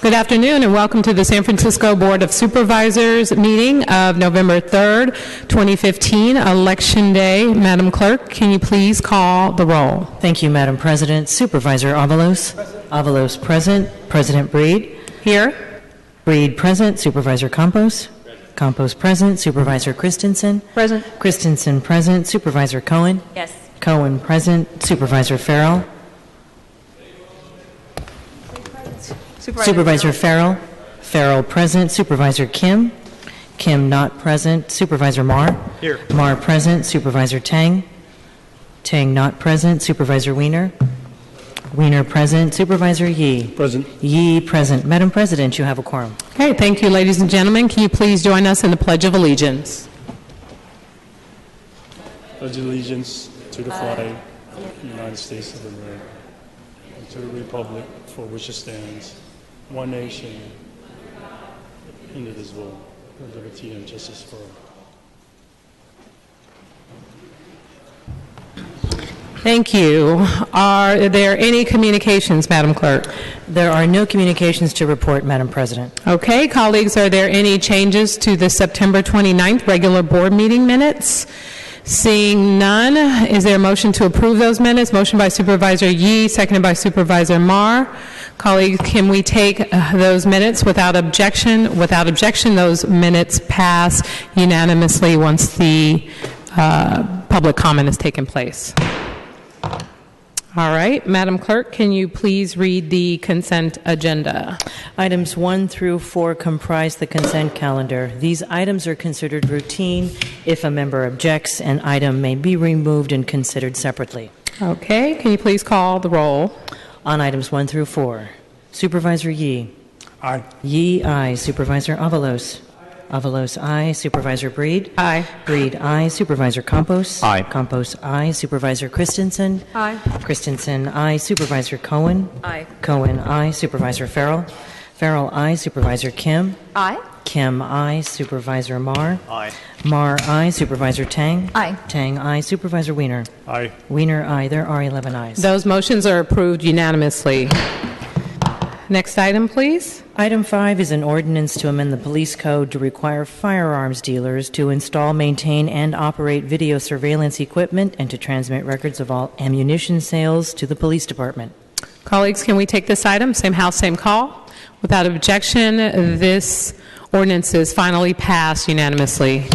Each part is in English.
Good afternoon and welcome to the San Francisco Board of Supervisors meeting of November 3rd, 2015, Election Day. Madam Clerk, can you please call the roll? Thank you, Madam President. Supervisor Avalos? Present. Avalos present. President Breed? Here. Breed present. Supervisor Campos? Present. Campos present. Supervisor Christensen? Present. Christensen present. Supervisor Cohen? Yes. Cohen present. Supervisor Farrell? Supervisor Farrell? Farrell present. Supervisor Kim? Kim not present. Supervisor Marr? Here. Marr present. Supervisor Tang? Tang not present. Supervisor Wiener? Wiener present. Supervisor Yee? Present. Yee present. Madam President, you have a quorum. Okay, thank you, ladies and gentlemen. Can you please join us in the Pledge of Allegiance? Pledge allegiance to the flag of the United States of America and to the republic for which it stands, one nation, indivisible, with liberty and justice for all. Thank you. Are there any communications, Madam Clerk? There are no communications to report, Madam President. Okay, colleagues, are there any changes to the September 29th regular board meeting minutes? Seeing none, is there a motion to approve those minutes? Motion by Supervisor Yee, seconded by Supervisor Marr. Colleagues, can we take those minutes without objection? Without objection, those minutes pass unanimously once the public comment has taken place. All right, Madam Clerk, can you please read the consent agenda? Items 1 through 4 comprise the consent calendar. These items are considered routine. If a member objects, an item may be removed and considered separately. Okay, can you please call the roll? On items 1 through 4, Supervisor Yee? Aye. Yee, aye. Supervisor Avalos? Avalos, aye. Supervisor Breed? Aye. Breed, aye. Supervisor Campos? Aye. Campos, aye. Supervisor Christensen? Aye. Christensen, aye. Supervisor Cohen? Aye. Cohen, aye. Supervisor Farrell? Farrell, aye. Supervisor Kim? Aye. Kim, aye. Supervisor Marr? Aye. Marr, aye. Supervisor Tang? Aye. Tang, aye. Supervisor Wiener? Aye. Wiener, aye. There are 11 ayes. Those motions are approved unanimously. Next item, please. Item 5 is an ordinance to amend the police code to require firearms dealers to install, maintain, and operate video surveillance equipment and to transmit records of all ammunition sales to the police department. Colleagues, can we take this item? Same house, same call. Without objection, this ordinance is finally passed unanimously.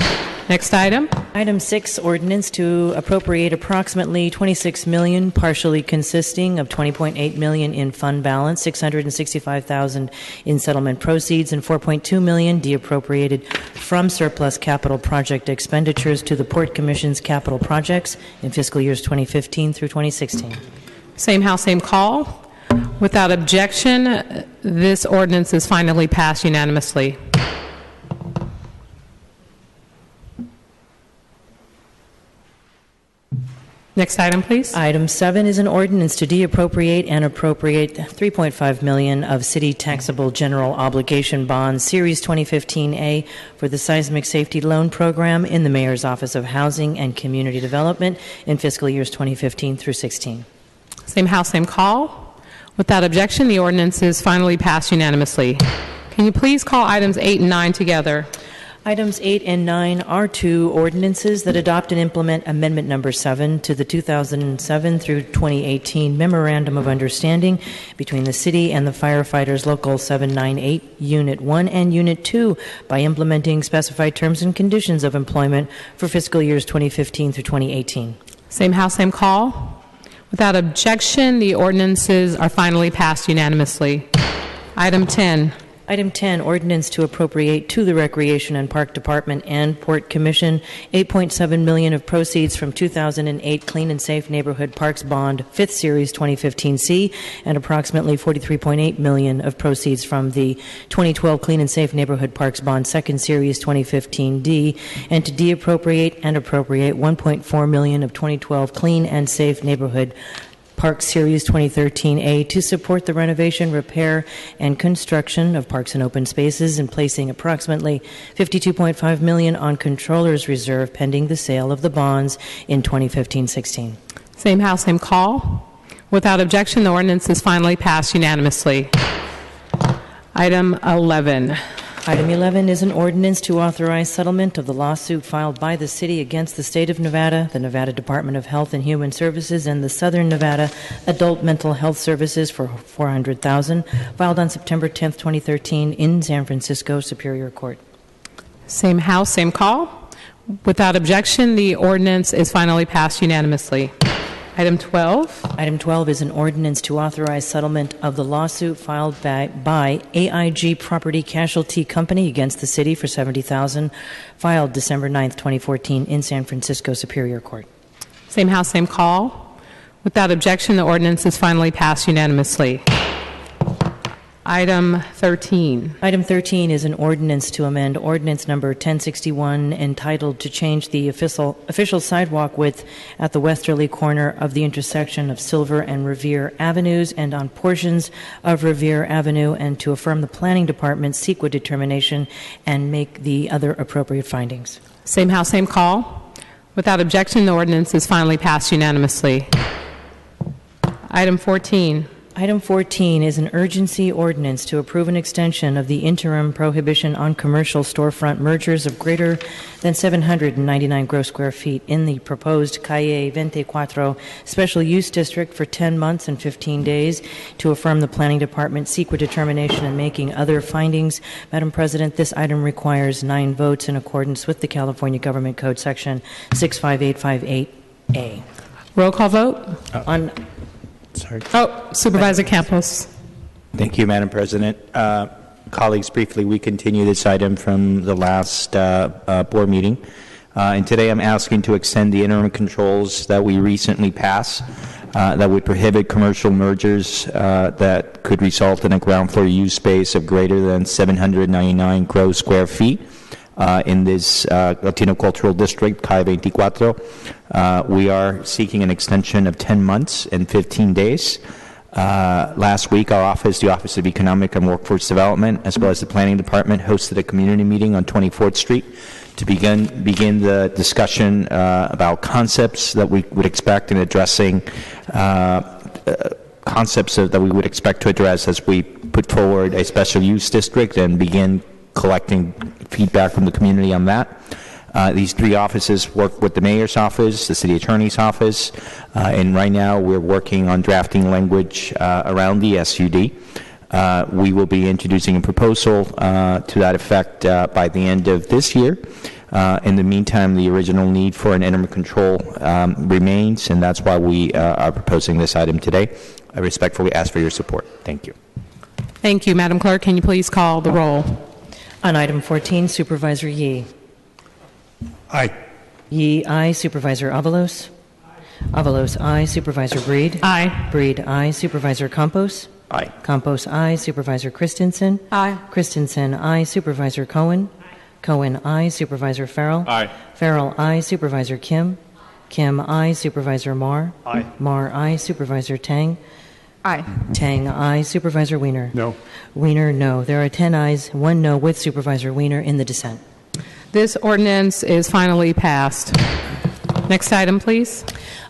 Next item. Item 6, ordinance to appropriate approximately $26 million, partially consisting of $20.8 million in fund balance, $665,000 in settlement proceeds, and $4.2 million deappropriated from surplus capital project expenditures to the Port Commission's capital projects in fiscal years 2015 through 2016. Same house, same call. Without objection, this ordinance is finally passed unanimously. Next item, please. Item 7 is an ordinance to deappropriate and appropriate $3.5 million of city taxable general obligation bonds, Series 2015A, for the Seismic Safety Loan Program in the Mayor's Office of Housing and Community Development in fiscal years 2015 through 16. Same house, same call. Without objection, the ordinance is finally passed unanimously. Can you please call items 8 and 9 together? Items 8 and 9 are two ordinances that adopt and implement Amendment Number 7 to the 2007 through 2018 Memorandum of Understanding between the City and the Firefighters Local 798, Unit 1 and Unit 2 by implementing specified terms and conditions of employment for fiscal years 2015 through 2018. Same house, same call. Without objection, the ordinances are finally passed unanimously. Item 10. Item 10, ordinance to appropriate to the Recreation and Park Department and Port Commission $8.7 million of proceeds from 2008 Clean and Safe Neighborhood Parks Bond 5th Series 2015C and approximately $43.8 million of proceeds from the 2012 Clean and Safe Neighborhood Parks Bond 2nd Series 2015D and to deappropriate and appropriate $1.4 million of 2012 Clean and Safe Neighborhood Park Series 2013A to support the renovation, repair, and construction of parks and open spaces and placing approximately $52.5 million on Controller's Reserve pending the sale of the bonds in 2015-16. Same house, same call. Without objection, the ordinance is finally passed unanimously. Item 11. Item 11 is an ordinance to authorize settlement of the lawsuit filed by the city against the state of Nevada, the Nevada Department of Health and Human Services, and the Southern Nevada Adult Mental Health Services for $400,000, filed on September 10th, 2013 in San Francisco Superior Court. Same House, same call. Without objection, the ordinance is finally passed unanimously. Item 12. Item 12 is an ordinance to authorize settlement of the lawsuit filed by AIG Property Casualty Company against the city for $70,000, filed December 9th, 2014 in San Francisco Superior Court. Same House, same call. Without objection, the ordinance is finally passed unanimously. Item 13. Item 13 is an ordinance to amend ordinance number 1061 entitled to change the official sidewalk width at the westerly corner of the intersection of Silver and Revere Avenues and on portions of Revere Avenue, and to affirm the Planning Department's CEQA determination and make the other appropriate findings. Same House, same call. Without objection, the ordinance is finally passed unanimously. Item 14. Item 14 is an urgency ordinance to approve an extension of the interim prohibition on commercial storefront mergers of greater than 799 gross square feet in the proposed Calle 24 Special Use District for 10 months and 15 days, to affirm the Planning Department's CEQA determination and making other findings. Madam President, this item requires 9 votes in accordance with the California Government Code Section 65858A. Roll call vote. On Sorry. Oh, Supervisor Campos. Thank you, Madam President. Colleagues, briefly, we continue this item from the last board meeting. And today I'm asking to extend the interim controls that we recently passed that would prohibit commercial mergers that could result in a ground floor use space of greater than 799 gross square feet in this Latino Cultural District, Calle 24. We are seeking an extension of 10 months and 15 days. Last week, our office, the Office of Economic and Workforce Development, as well as the Planning Department, hosted a community meeting on 24th Street to begin the discussion about concepts that we would expect in addressing concepts that we would expect to address as we put forward a special use district and begin collecting feedback from the community on that. These 3 offices work with the mayor's office, the city attorney's office, and right now we're working on drafting language around the SUD. We will be introducing a proposal to that effect by the end of this year. In the meantime, the original need for an interim control remains, and that's why we are proposing this item today. I respectfully ask for your support. Thank you. Thank you. Madam Clerk, can you please call the roll? On item 14, Supervisor Yee. Aye. Yee, aye. Supervisor Avalos. Avalos, aye. Supervisor Breed. Aye. Breed, aye. Supervisor Campos. Aye. Campos, aye. Supervisor Christensen. Aye. Christensen, aye. Supervisor Cohen. Cohen, aye. Supervisor Farrell. Aye. Farrell, aye. Supervisor Kim. Kim, aye. Supervisor Marr. Aye. Marr, aye. Supervisor Tang. Aye. Tang, aye. Supervisor Wiener. No. Wiener, no. There are 10 ayes, 1 no, with Supervisor Wiener in the dissent. This ordinance is finally passed. Next item, please.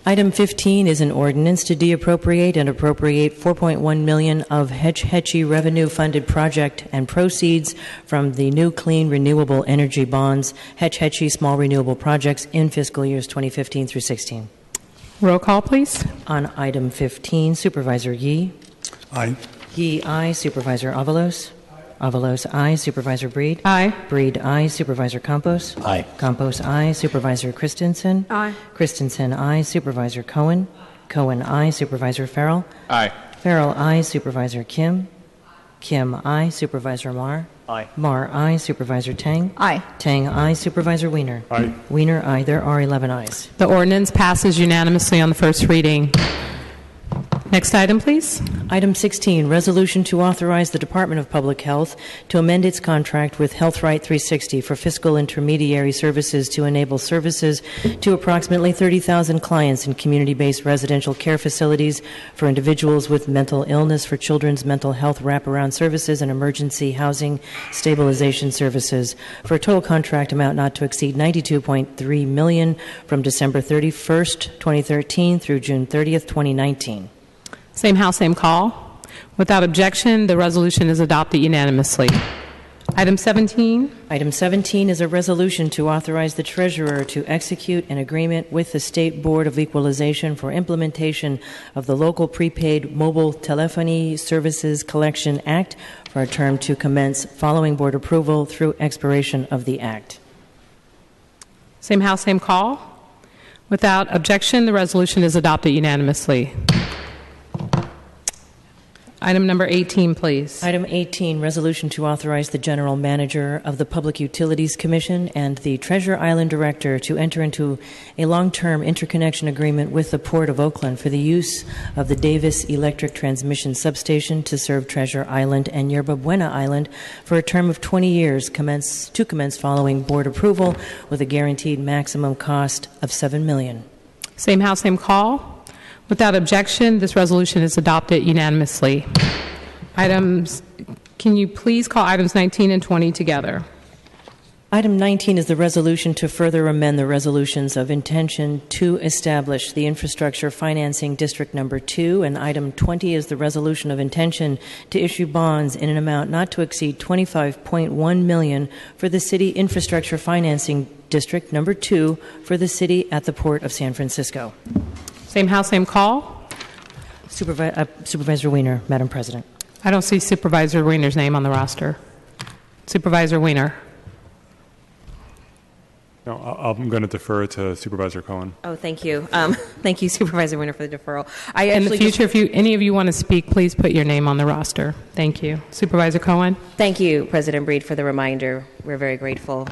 Item 15 is an ordinance to deappropriate and appropriate $4.1 million of Hetch Hetchy revenue-funded project and proceeds from the new clean renewable energy bonds, Hetch Hetchy small renewable projects in fiscal years 2015 through 16. Roll call, please. On item 15, Supervisor Yee. Aye. Yee, aye. Supervisor Avalos. Avalos, aye. Supervisor Breed. Aye. Breed, aye. Supervisor Campos. Aye. Campos, aye. Supervisor Christensen. Aye. Christensen, aye. Supervisor Cohen. Cohen, aye. Supervisor Farrell. Aye. Farrell, aye. Supervisor Kim. Kim, aye. Supervisor Marr. Aye. Marr, aye. Supervisor Tang. Aye. Tang, aye. Supervisor Wiener. Aye. Wiener, aye. There are 11 ayes. The ordinance passes unanimously on the first reading. Next item, please. Item 16, resolution to authorize the Department of Public Health to amend its contract with Health Right 360 for fiscal intermediary services to enable services to approximately 30,000 clients in community-based residential care facilities for individuals with mental illness, for children's mental health wraparound services and emergency housing stabilization services, for a total contract amount not to exceed $92.3 million from December 31st, 2013 through June 30th, 2019. Same House, same call. Without objection, the resolution is adopted unanimously. Item 17. Item 17 is a resolution to authorize the treasurer to execute an agreement with the State Board of Equalization for implementation of the Local Prepaid Mobile Telephony Services Collection Act for a term to commence following board approval through expiration of the act. Same house, same call. Without objection, the resolution is adopted unanimously. Item number 18, please. Item 18, resolution to authorize the general manager of the Public Utilities Commission and the Treasure Island director to enter into a long-term interconnection agreement with the Port of Oakland for the use of the Davis Electric Transmission Substation to serve Treasure Island and Yerba Buena Island for a term of 20 years to commence following board approval with a guaranteed maximum cost of $7 million. Same house, same call. Without objection, this resolution is adopted unanimously. Can you please call items 19 and 20 together? Item 19 is the resolution to further amend the resolutions of intention to establish the Infrastructure Financing District Number 2, and item 20 is the resolution of intention to issue bonds in an amount not to exceed $25.1 million for the City Infrastructure Financing District Number 2 for the city at the Port of San Francisco. Same house, same call. Supervisor Wiener, Madam President. I don't see Supervisor Wiener's name on the roster. Supervisor Wiener. No, I'm going to defer to Supervisor Cohen. Oh, thank you. Thank you, Supervisor Winter, for the deferral. In the future, if any of you want to speak, please put your name on the roster. Thank you. Supervisor Cohen. Thank you, President Breed, for the reminder. We're very grateful.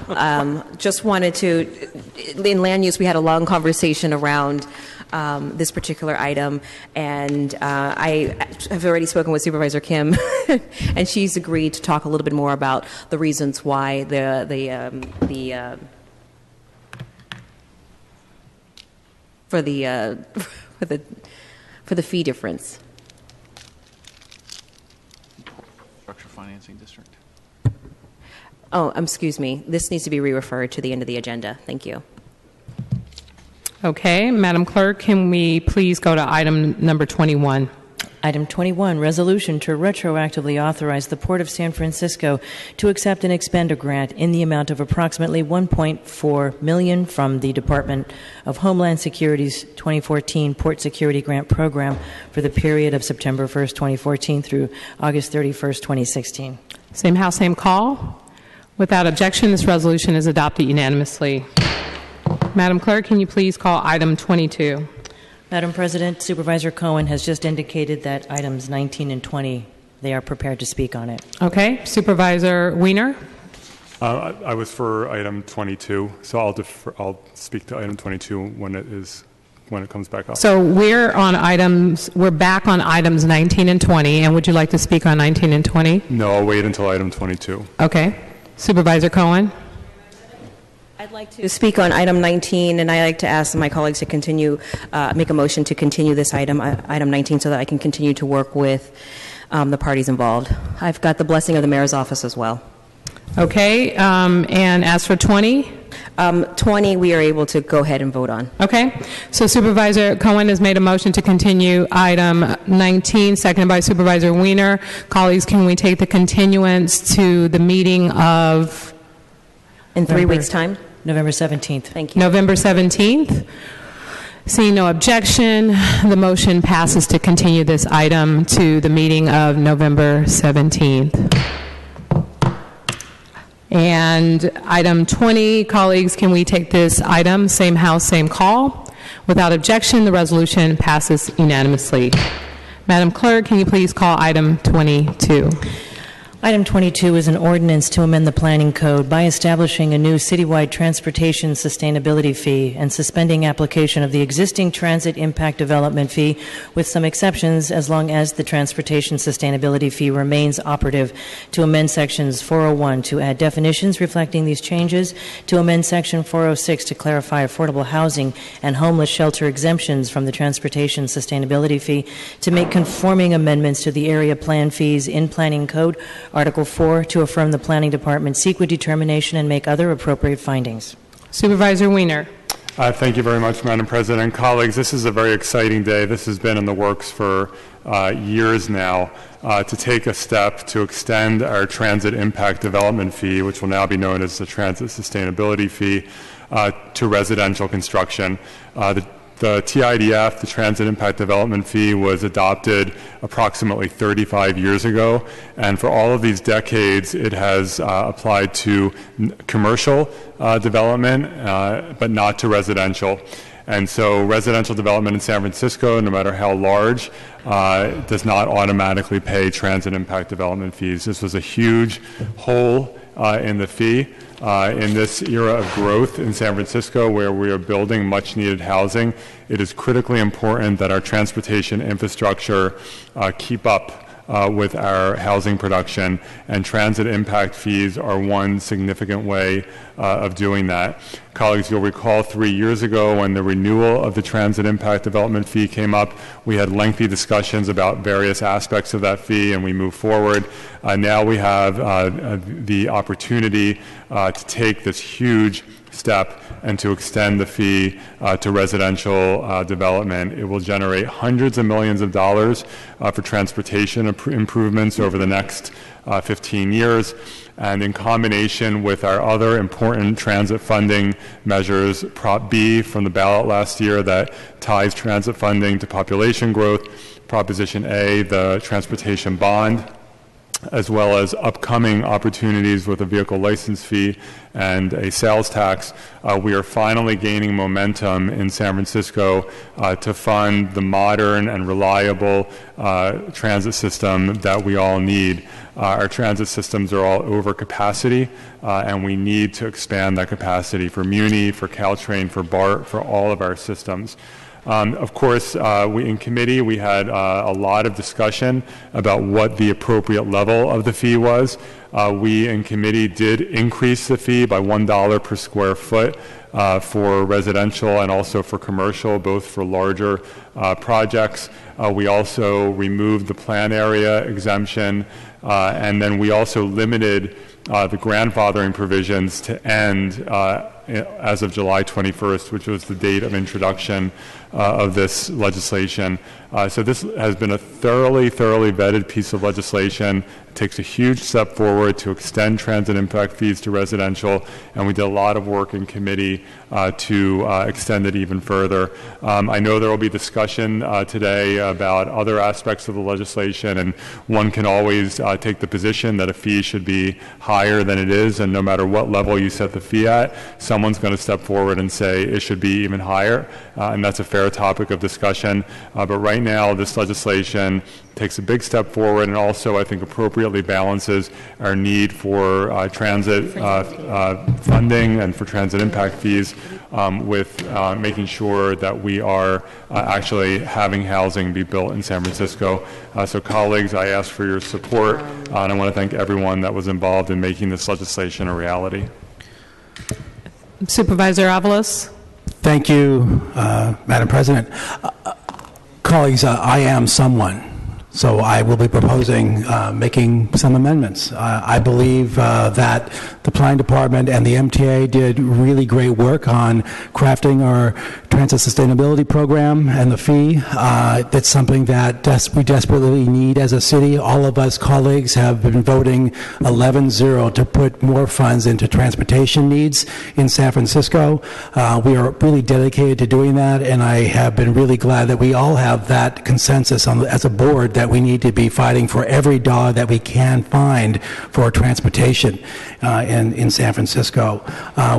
Just wanted to, in land use, we had a long conversation around this particular item, and I have already spoken with Supervisor Kim, and she's agreed to talk a little bit more about the reasons why for the fee difference. Infrastructure Financing District. Oh, excuse me. This needs to be re-referred to the end of the agenda. Thank you. Okay, Madam Clerk, can we please go to item number 21? Item 21, resolution to retroactively authorize the Port of San Francisco to accept and expend a grant in the amount of approximately $1.4 million from the Department of Homeland Security's 2014 Port Security Grant Program for the period of September 1st, 2014 through August 31st, 2016. Same house, same call. Without objection, this resolution is adopted unanimously. Madam Clerk, can you please call item 22? Madam President, Supervisor Cohen has just indicated that items 19 and 20, they are prepared to speak on it. Okay. Supervisor Wiener? I was for item 22, so I'll speak to item 22 when it comes back up. So we're back on items 19 and 20, and would you like to speak on 19 and 20? No, I'll wait until item 22. Okay. Supervisor Cohen? I'd like to speak on item 19, and I'd like to ask my colleagues to continue, make a motion to continue this item 19, so that I can continue to work with the parties involved. I've got the blessing of the mayor's office as well. Okay. And as for 20? 20, we are able to go ahead and vote on. Okay. So Supervisor Cohen has made a motion to continue item 19, seconded by Supervisor Wiener. Colleagues, can we take the continuance to the meeting of... In 3 weeks' time? November 17th. Thank you. November 17th. Seeing no objection, the motion passes to continue this item to the meeting of November 17th. And item 20, colleagues, can we take this item, same house, same call? Without objection, the resolution passes unanimously. Madam Clerk, can you please call item 22? Item 22 is an ordinance to amend the planning code by establishing a new citywide transportation sustainability fee and suspending application of the existing transit impact development fee with some exceptions as long as the transportation sustainability fee remains operative, to amend sections 401 to add definitions reflecting these changes, to amend section 406 to clarify affordable housing and homeless shelter exemptions from the transportation sustainability fee, to make conforming amendments to the area plan fees in planning code, Article 4, to affirm the Planning Department CEQA determination and make other appropriate findings. Supervisor Wiener. Thank you very much, Madam President. Colleagues, this is a very exciting day. This has been in the works for years now to take a step to extend our transit impact development fee, which will now be known as the transit sustainability fee, to residential construction. The TIDF, the Transit Impact Development Fee, was adopted approximately 35 years ago, and for all of these decades it has applied to commercial development, but not to residential. And so residential development in San Francisco, no matter how large, does not automatically pay transit impact development fees. This was a huge hole in the fee. In this era of growth in San Francisco, where we are building much needed housing, it is critically important that our transportation infrastructure keep up with our housing production, and transit impact fees are one significant way of doing that. Colleagues, you'll recall 3 years ago when the renewal of the transit impact development fee came up, we had lengthy discussions about various aspects of that fee, and we moved forward. Now we have the opportunity to take this huge step and to extend the fee to residential development. It will generate hundreds of millions of dollars for transportation improvements over the next 15 years. And in combination with our other important transit funding measures, Prop B from the ballot last year that ties transit funding to population growth, Proposition A, the transportation bond, as well as upcoming opportunities with a vehicle license fee and a sales tax, we are finally gaining momentum in San Francisco to fund the modern and reliable transit system that we all need. Our transit systems are all over capacity, and we need to expand that capacity for Muni, for Caltrain, for BART, for all of our systems. Of course, in committee we had a lot of discussion about what the appropriate level of the fee was. We in committee did increase the fee by $1 per square foot for residential and also for commercial, both for larger projects. We also removed the plan area exemption, and then we also limited the grandfathering provisions to end as of July 21st, which was the date of introduction of this legislation. So this has been a thoroughly vetted piece of legislation. It takes a huge step forward to extend transit impact fees to residential, and we did a lot of work in committee to extend it even further. I know there will be discussion today about other aspects of the legislation, and one can always take the position that a fee should be higher than it is, and no matter what level you set the fee at, someone's going to step forward and say it should be even higher, and that's a fair topic of discussion. But right now, this legislation takes a big step forward and also, I think, appropriately balances our need for transit funding and for transit impact fees with making sure that we are actually having housing be built in San Francisco. So colleagues, I ask for your support, and I want to thank everyone that was involved in making this legislation a reality. Supervisor Avalos. Thank you, Madam President. Colleagues, I am someone, so I will be proposing making some amendments. I believe that the Planning Department and the MTA did really great work on crafting our transit sustainability program and the fee. That's something that we desperately need as a city. All of us colleagues have been voting 11-0 to put more funds into transportation needs in San Francisco. We are really dedicated to doing that, and I have been really glad that we all have that consensus as a board that we need to be fighting for every dollar that we can find for transportation in San Francisco.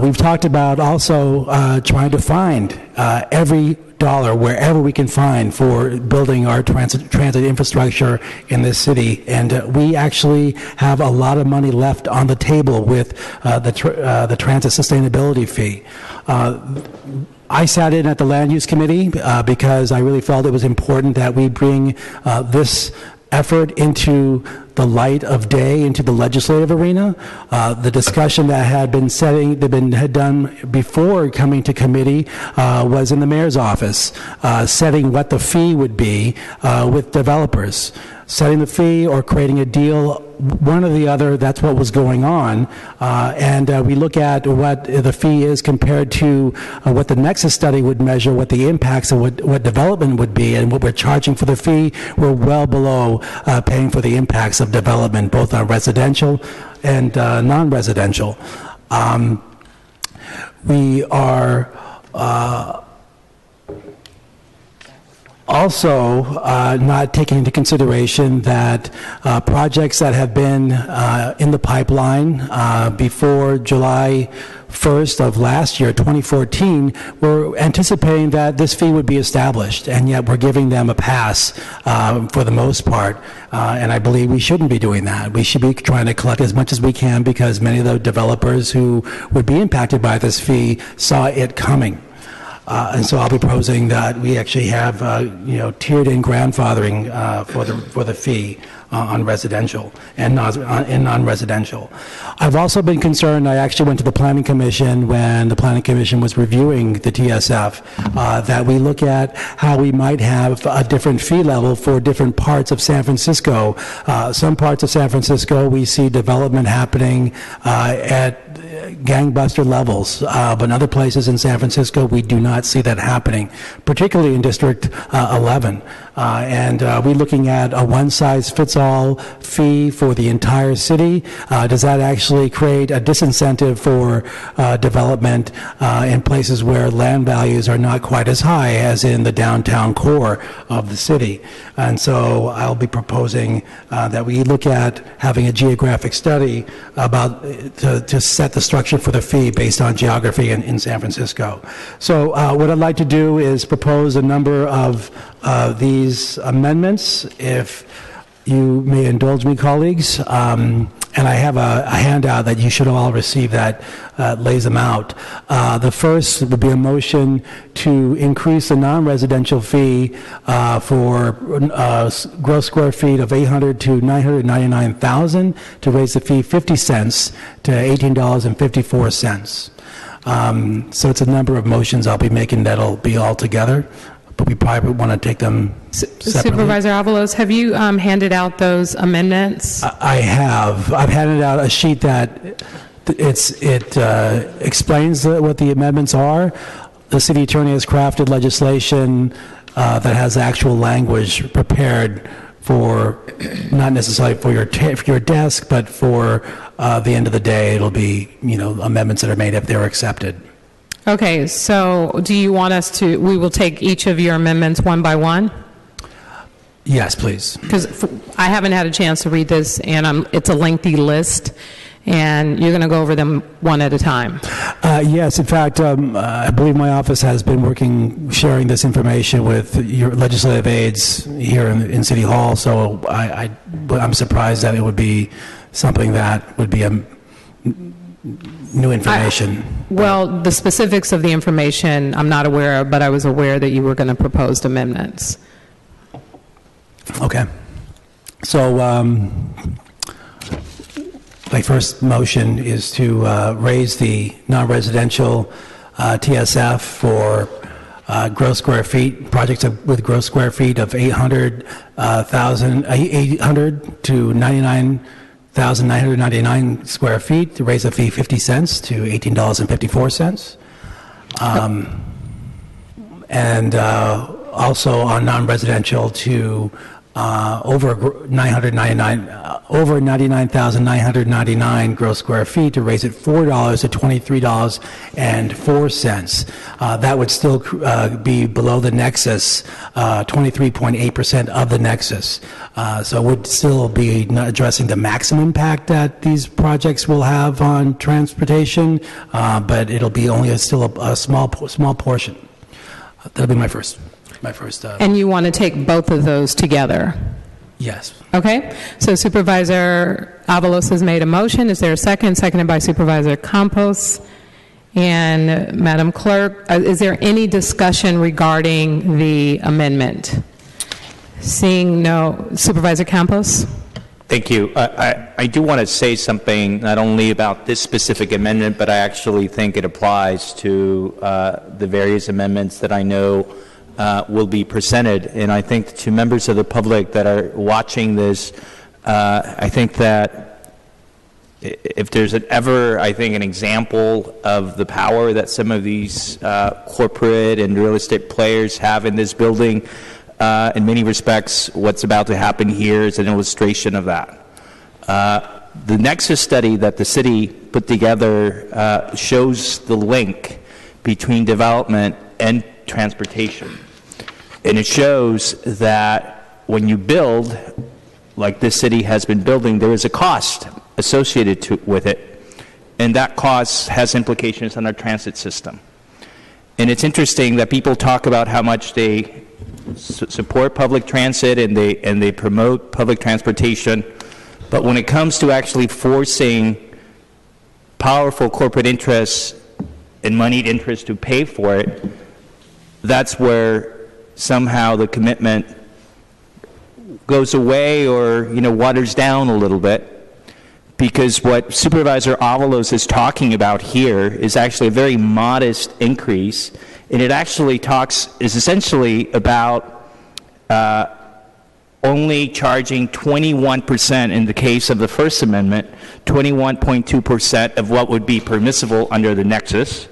We've talked about also trying to find every dollar wherever we can find for building our transit infrastructure in this city, and we actually have a lot of money left on the table with the transit sustainability fee. I sat in at the Land Use Committee because I really felt it was important that we bring this effort into the light of day, into the legislative arena. The discussion that had been done before coming to committee was in the mayor's office, setting what the fee would be with developers. setting the fee or creating a deal, one or the other. That's what was going on. And we look at what the fee is compared to what the Nexus study would measure, what the impacts of what development would be, and what we're charging for the fee. We're well below paying for the impacts of development, both on residential and non-residential. We are also not taking into consideration that projects that have been in the pipeline before July 1st of last year, 2014, we're anticipating that this fee would be established, and yet we're giving them a pass for the most part, and I believe we shouldn't be doing that. We should be trying to collect as much as we can, because many of the developers who would be impacted by this fee saw it coming. And so I'll be proposing that we actually have, tiered-in grandfathering for the fee on residential and non-residential. I've also been concerned. I actually went to the Planning Commission when the Planning Commission was reviewing the TSF, that we look at how we might have a different fee level for different parts of San Francisco. Some parts of San Francisco we see development happening at gangbuster levels, but in other places in San Francisco we do not see that happening, particularly in District 11. And we're looking at a one-size-fits-all fee for the entire city. Does that actually create a disincentive for development in places where land values are not quite as high as in the downtown core of the city? And so I'll be proposing that we look at having a geographic study about to set the structure for the fee based on geography in San Francisco. So what I'd like to do is propose a number of these amendments, if you may indulge me, colleagues. And I have a handout that you should all receive that lays them out. The first would be a motion to increase the non-residential fee for gross square feet of 800 to 999,000, to raise the fee 50 cents to $18.54. So it's a number of motions I'll be making that'll be all together, but we probably want to take them separately. Supervisor Avalos, have you handed out those amendments? I have. I've handed out a sheet that explains what the amendments are. The city attorney has crafted legislation that has actual language prepared for, not necessarily for your desk, but for the end of the day, it'll be, amendments that are made if they're accepted. Okay, so do you want us to, we will take each of your amendments one by one? Yes, please. Because I haven't had a chance to read this, and it's a lengthy list, and you're going to go over them one at a time. Yes, in fact, I believe my office has been sharing this information with your legislative aides here in City Hall, so I'm surprised that it would be something that would be new information. Well, the specifics of the information I'm not aware of, but I was aware that you were going to propose amendments. Okay. So my first motion is to raise the non-residential TSF for gross square feet, projects with gross square feet of 800 to 99,999 square feet, to raise the fee 50 cents to $18.54. And also on non-residential to over 99,999 gross square feet, to raise it $4 to $23.04. That would still be below the nexus, 23.8% of the nexus. So it would still be not addressing the maximum impact that these projects will have on transportation, but it'll be only still a small portion. That'll be my first. And you want to take both of those together? Yes. Okay. So Supervisor Avalos has made a motion. Is there a second? Seconded by Supervisor Campos. And Madam Clerk, is there any discussion regarding the amendment? Seeing no. Supervisor Campos? Thank you. I do want to say something not only about this specific amendment, but I actually think it applies to the various amendments that I know will be presented. And I think to members of the public that are watching this, I think that if there's an example of the power that some of these corporate and real estate players have in this building, in many respects, what's about to happen here is an illustration of that. The Nexus study that the city put together shows the link between development and transportation. And it shows that when you build, like this city has been building, there is a cost associated with it. And that cost has implications on our transit system. And it's interesting that people talk about how much they support public transit and they promote public transportation. But when it comes to actually forcing powerful corporate interests and moneyed interests to pay for it, that's where somehow the commitment goes away or, waters down a little bit. Because what Supervisor Avalos is talking about here is actually a very modest increase, and it actually is essentially about only charging 21% in the case of the First Amendment, 21.2% of what would be permissible under the Nexus.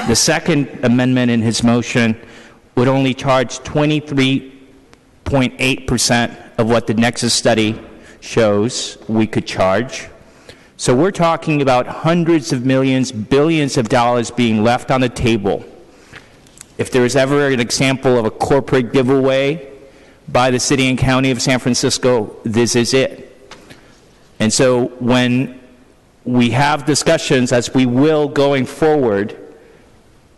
The Second Amendment in his motion would only charge 23.8% of what the Nexus study shows we could charge. So we're talking about hundreds of millions, billions of dollars being left on the table. If there is ever an example of a corporate giveaway by the city and county of San Francisco, this is it. And so when we have discussions, as we will going forward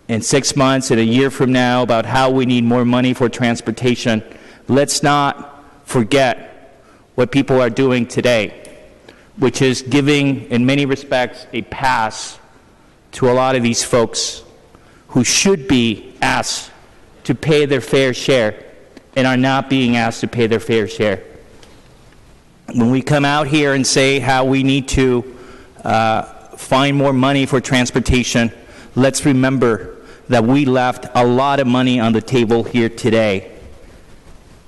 in 6 months and a year from now, about how we need more money for transportation, let's not forget what people are doing today, which is giving, in many respects, a pass to a lot of these folks who should be asked to pay their fair share and are not being asked to pay their fair share. When we come out here and say how we need to find more money for transportation, let's remember that we left a lot of money on the table here today.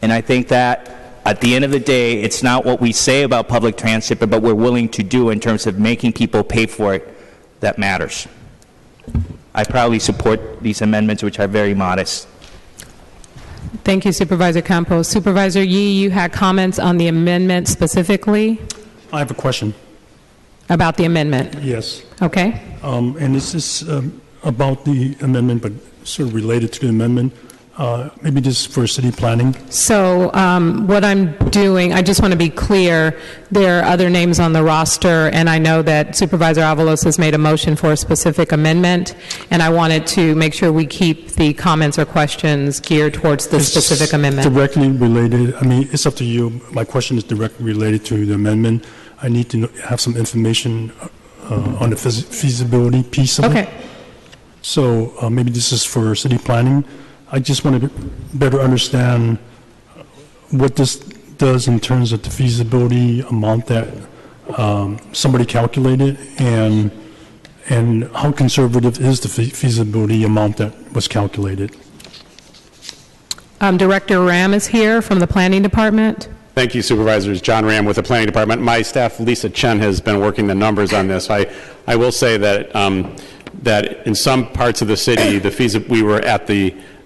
And I think that at the end of the day, it's not what we say about public transit, but what we're willing to do in terms of making people pay for it that matters. I proudly support these amendments, which are very modest. Thank you, Supervisor Campos. Supervisor Yee, you had comments on the amendment specifically? I have a question. About the amendment? Yes. Okay. And this is about the amendment, but sort of related to the amendment. Maybe just for city planning. So what I'm doing, I just want to be clear, there are other names on the roster, and I know that Supervisor Avalos has made a motion for a specific amendment, and I wanted to make sure we keep the comments or questions geared towards the specific amendment. Directly related. I mean, it's up to you. My question is directly related to the amendment. I need to have some information on the feasibility piece of it. So maybe this is for city planning. I just want to better understand what this does in terms of the feasibility amount that somebody calculated, and how conservative is the feasibility amount that was calculated. Director Ram is here from the Planning Department. Thank you, Supervisors. John Ram with the Planning Department. My staff, Lisa Chen, has been working the numbers on this. I will say that that in some parts of the city, we were at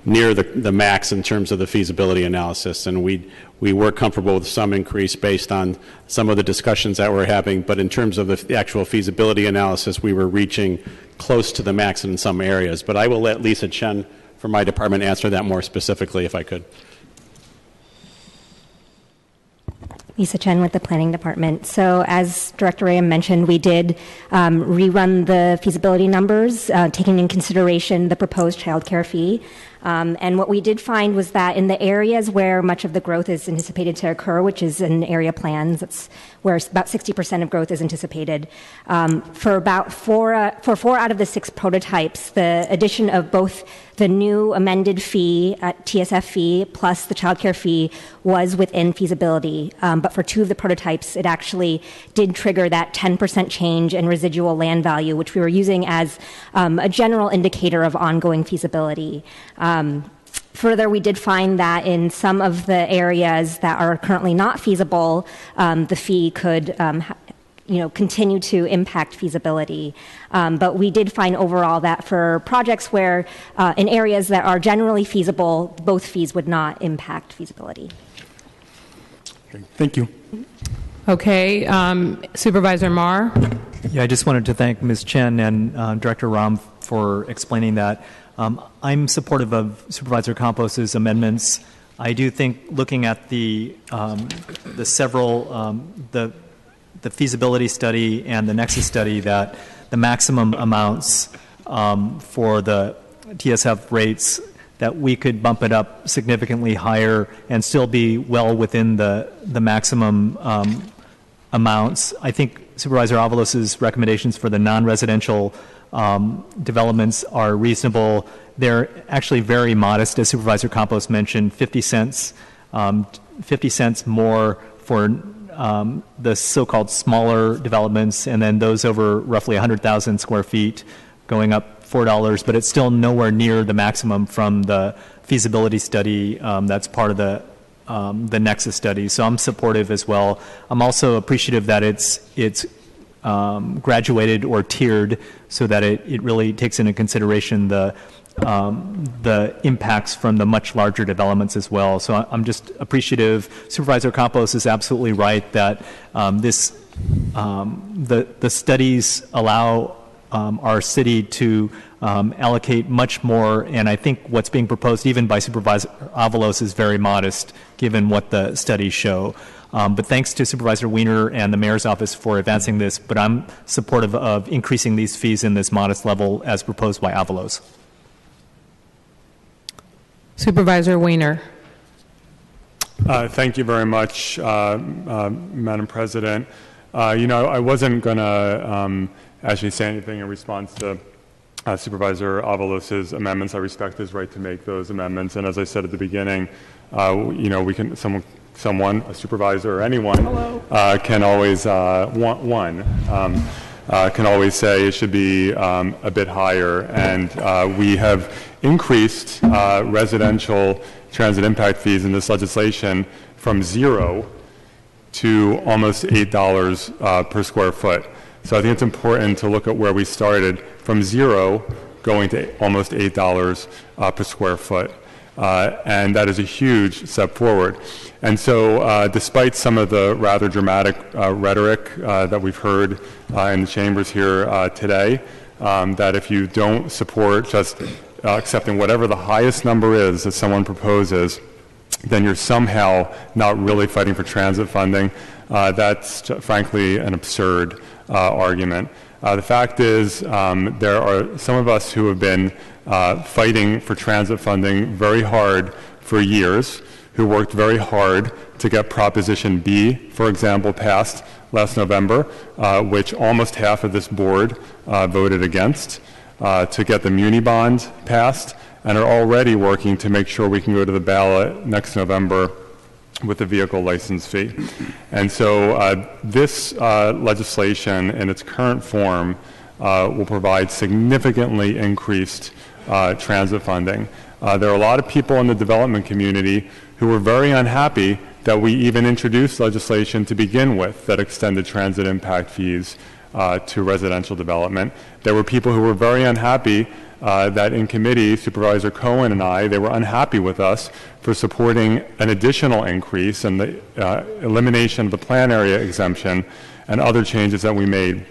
near the max in terms of the feasibility analysis, and we were comfortable with some increase based on some of the discussions that we're having, but in terms of the actual feasibility analysis, we were reaching close to the max in some areas. But I will let Lisa Chen from my department answer that more specifically if I could. Lisa Chen with the Planning Department. So as Director Ram mentioned, we did rerun the feasibility numbers, taking in consideration the proposed child care fee. And what we did find was that in the areas where much of the growth is anticipated to occur, which is in area plans, that's where about 60% of growth is anticipated. For four out of the 6 prototypes, the addition of both the new amended fee, TSF fee, plus the child care fee was within feasibility. But for 2 of the prototypes, it actually did trigger that 10% change in residual land value, which we were using as a general indicator of ongoing feasibility. Further, we did find that in some of the areas that are currently not feasible, the fee could continue to impact feasibility. But we did find overall that for projects where in areas that are generally feasible, both fees would not impact feasibility. Okay, thank you. Okay, Supervisor Marr. Yeah, I just wanted to thank Ms. Chen and Director Ram for explaining that. I'm supportive of Supervisor Campos's amendments. I do think looking at the feasibility study and the nexus study, that the maximum amounts for the TSF rates, that we could bump it up significantly higher and still be well within the maximum amounts. I think Supervisor Avalos's recommendations for the non-residential developments are reasonable. They're actually very modest, as Supervisor Campos mentioned, 50 cents more for the so-called smaller developments, and then those over roughly 100,000 square feet going up $4, but it's still nowhere near the maximum from the feasibility study that's part of the Nexus study. So I'm supportive as well. I'm also appreciative that it's graduated or tiered so that it really takes into consideration the impacts from the much larger developments as well. So I'm just appreciative. Supervisor Campos is absolutely right that the studies allow our city to allocate much more, and I think what's being proposed even by Supervisor Avalos is very modest given what the studies show. But thanks to Supervisor Wiener and the Mayor's Office for advancing this, but I'm supportive of increasing these fees in this modest level as proposed by Avalos. Supervisor Wiener. Thank you very much, Madam President. I wasn't going to actually say anything in response to Supervisor Avalos's amendments. I respect his right to make those amendments, and as I said at the beginning, we can someone, a supervisor or anyone, can always want one. Can always say it should be a bit higher, and we have increased residential transit impact fees in this legislation from 0 to almost $8 per square foot. So I think it's important to look at where we started from 0 going to almost $8 per square foot. And that is a huge step forward. And so despite some of the rather dramatic rhetoric that we've heard in the chambers here today, that if you don't support just accepting whatever the highest number is that someone proposes, then you're somehow not really fighting for transit funding. That's frankly an absurd argument. The fact is there are some of us who have been fighting for transit funding very hard for years, who worked very hard to get Proposition B, for example, passed last November, which almost half of this board voted against, to get the Muni bond passed, and are already working to make sure we can go to the ballot next November with the vehicle license fee. And so this legislation in its current form will provide significantly increased transit funding. There are a lot of people in the development community who were very unhappy that we even introduced legislation to begin with that extended transit impact fees to residential development. There were people who were very unhappy that in committee, Supervisor Cohen and they were unhappy with us for supporting an additional increase and the elimination of the plan area exemption and other changes that we made.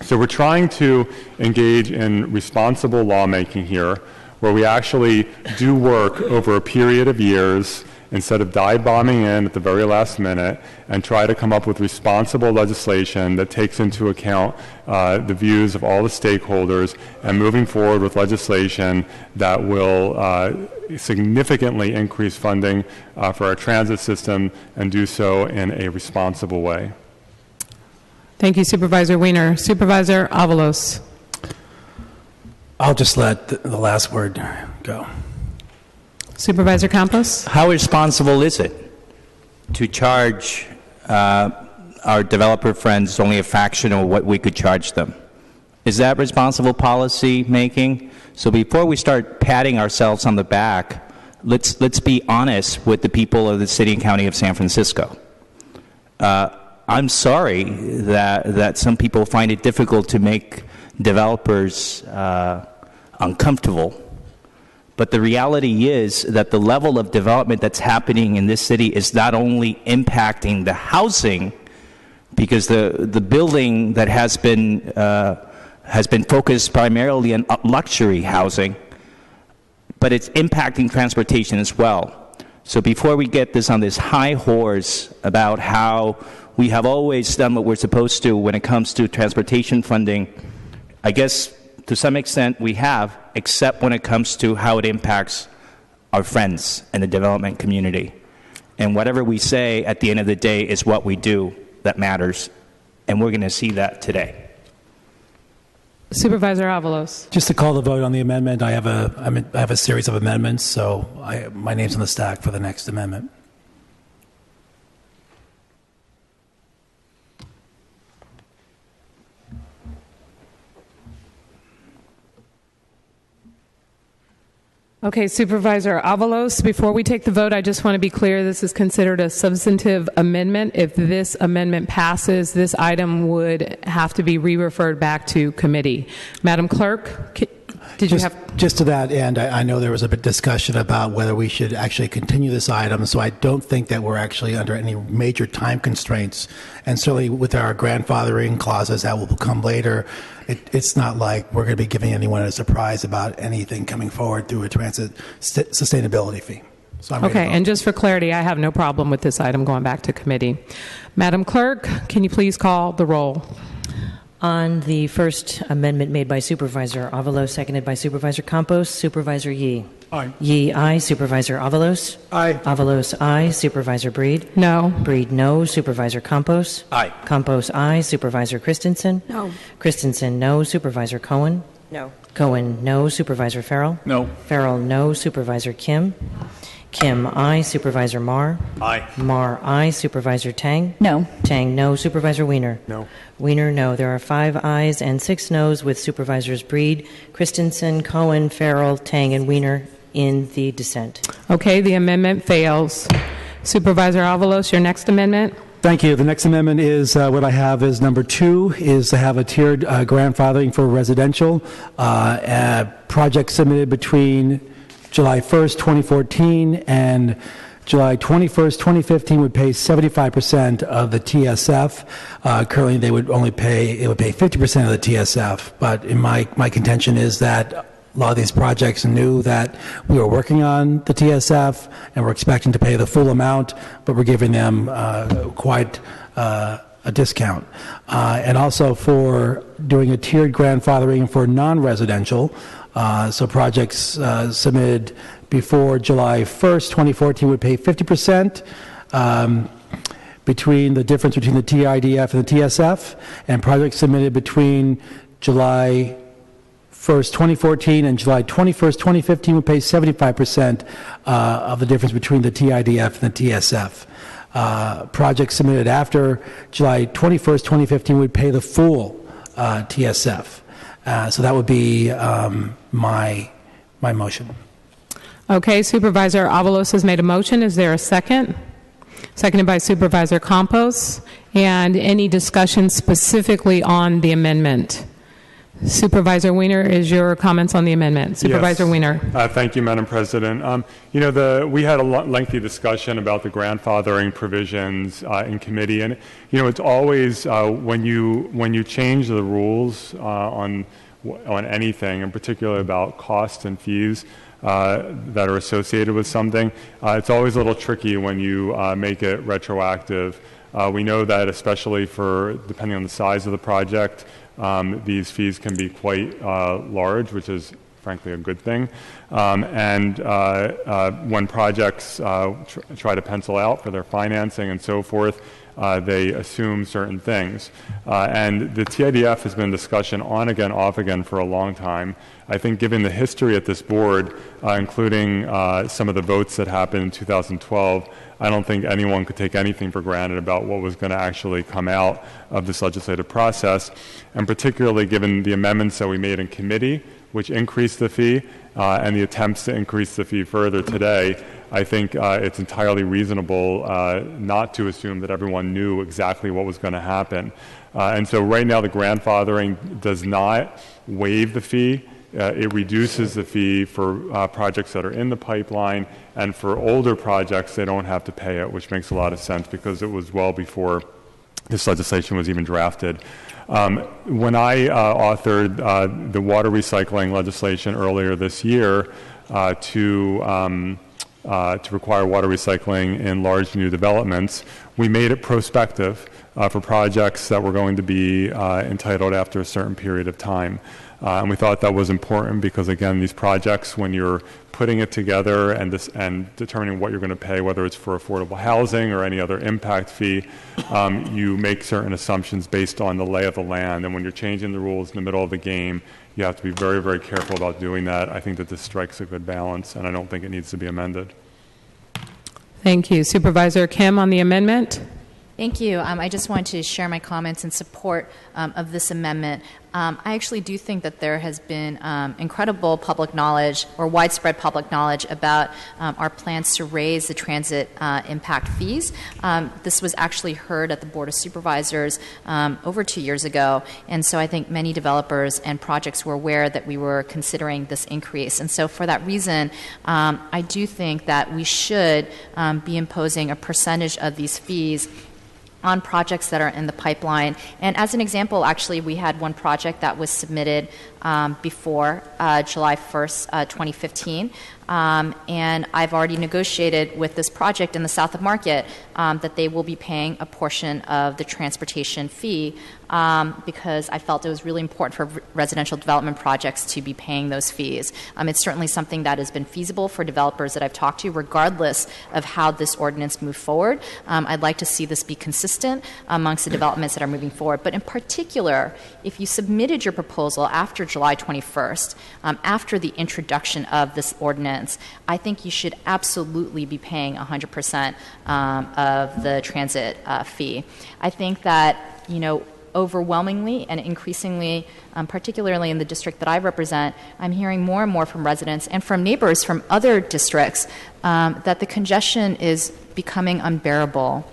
So we're trying to engage in responsible lawmaking here, where we actually do work over a period of years instead of dive bombing in at the very last minute, and try to come up with responsible legislation that takes into account the views of all the stakeholders, and moving forward with legislation that will significantly increase funding for our transit system and do so in a responsible way. Thank you, Supervisor Wiener. Supervisor Avalos. I'll just let the last word go. Supervisor Campos. How responsible is it to charge our developer friends only a fraction of what we could charge them? Is that responsible policy making? So before we start patting ourselves on the back let's be honest with the people of the city and county of San Francisco. I'm sorry that some people find it difficult to make developers uncomfortable. But the reality is that the level of development that's happening in this city is not only impacting the housing, because the building that has been focused primarily on luxury housing, but it's impacting transportation as well. So before we get this on this high horse about how we have always done what we're supposed to when it comes to transportation funding, I guess to some extent we have, except when it comes to how it impacts our friends in the development community. And whatever we say at the end of the day is what we do that matters, and we're going to see that today. Supervisor Avalos. Just to call the vote on the amendment, I have a series of amendments, so my name's on the stack for the next amendment. Okay, Supervisor Avalos, before we take the vote, I just want to be clear this is considered a substantive amendment. If this amendment passes, this item would have to be re-referred back to committee. Madam Clerk, did you have... Just to that end, I know there was a bit of discussion about whether we should actually continue this item, so I don't think that we're actually under any major time constraints. And certainly with our grandfathering clauses that will come later, it's not like we're going to be giving anyone a surprise about anything coming forward through a transit sustainability fee. So I'm okay, and just for clarity, I have no problem with this item going back to committee. Madam Clerk, can you please call the roll? On the first amendment made by Supervisor Avalos, seconded by Supervisor Campos, Supervisor Yee. Aye. Yee, aye. Supervisor Avalos? Aye. Avalos, aye. Supervisor Breed? No. Breed, no. Supervisor Campos? Aye. Campos, aye. Supervisor Christensen? No. Christensen, no. Supervisor Cohen? No. Cohen, no. Supervisor Farrell? No. Farrell, no. Supervisor Kim? Kim, aye. Supervisor Marr? Aye. Marr, aye. Supervisor Tang? No. Tang, no. Supervisor Wiener? No. Wiener, no. There are 5 ayes and 6 noes with Supervisors Breed, Christensen, Cohen, Farrell, Tang, and Wiener in the dissent. Okay, the amendment fails. Supervisor Avalos, your next amendment? Thank you. The next amendment is what I have is number 2, is to have a tiered grandfathering for residential. Project submitted between July 1st, 2014 and July 21st, 2015 would pay 75% of the TSF. Currently, it would pay 50% of the TSF. But in my contention is that a lot of these projects knew that we were working on the TSF and we're expecting to pay the full amount, but we're giving them quite a discount. And also for doing a tiered grandfathering for non-residential, so projects submitted before July 1st, 2014 would pay 50% between the difference between the TIDF and the TSF, and projects submitted between July 1st, 2014 and July 21st, 2015 would pay 75% of the difference between the TIDF and the TSF. Projects submitted after July 21st, 2015 would pay the full TSF. So that would be my motion. Okay, Supervisor Avalos has made a motion. Is there a second? Seconded by Supervisor Campos. And any discussion specifically on the amendment? Supervisor Wiener, is your comments on the amendment? Supervisor Yes. Wiener. Thank you, Madam President. We had a lengthy discussion about the grandfathering provisions in committee, and it's always when you change the rules on anything, and particularly about costs and fees that are associated with something, it's always a little tricky when you make it retroactive. We know that especially depending on the size of the project, these fees can be quite large, which is frankly a good thing. And when projects try to pencil out for their financing and so forth, they assume certain things. And the TIDF has been in discussion on again, off again for a long time. I think given the history at this board, including some of the votes that happened in 2012, I don't think anyone could take anything for granted about what was going to actually come out of this legislative process, and particularly given the amendments that we made in committee, which increased the fee, and the attempts to increase the fee further today, I think it's entirely reasonable not to assume that everyone knew exactly what was going to happen. And so right now the grandfathering does not waive the fee. It reduces the fee for projects that are in the pipeline, and for older projects they don't have to pay it, which makes a lot of sense because it was well before this legislation was even drafted. When I authored the water recycling legislation earlier this year to require water recycling in large new developments, we made it prospective for projects that were going to be entitled after a certain period of time. And we thought that was important because, again, these projects, when you're putting it together and determining what you're going to pay, whether it's for affordable housing or any other impact fee, you make certain assumptions based on the lay of the land. And when you're changing the rules in the middle of the game, you have to be very, very careful about doing that. I think that this strikes a good balance, and I don't think it needs to be amended. Thank you. Supervisor Kim on the amendment. Thank you. I just wanted to share my comments in support of this amendment. I actually do think that there has been incredible public knowledge or widespread public knowledge about our plans to raise the transit impact fees. This was actually heard at the Board of Supervisors over 2 years ago, and so I think many developers and projects were aware that we were considering this increase. And so for that reason, I do think that we should be imposing a percentage of these fees on projects that are in the pipeline. And as an example, actually, we had one project that was submitted before July 1st, 2015. And I've already negotiated with this project in the south of Market that they will be paying a portion of the transportation fee because I felt it was really important for residential development projects to be paying those fees. It's certainly something that has been feasible for developers that I've talked to, regardless of how this ordinance moved forward. I'd like to see this be consistent amongst the developments that are moving forward. But in particular, if you submitted your proposal after July 21st, after the introduction of this ordinance, I think you should absolutely be paying 100% of the transit fee. I think that, overwhelmingly and increasingly, particularly in the district that I represent, I'm hearing more and more from residents and from neighbors from other districts that the congestion is becoming unbearable.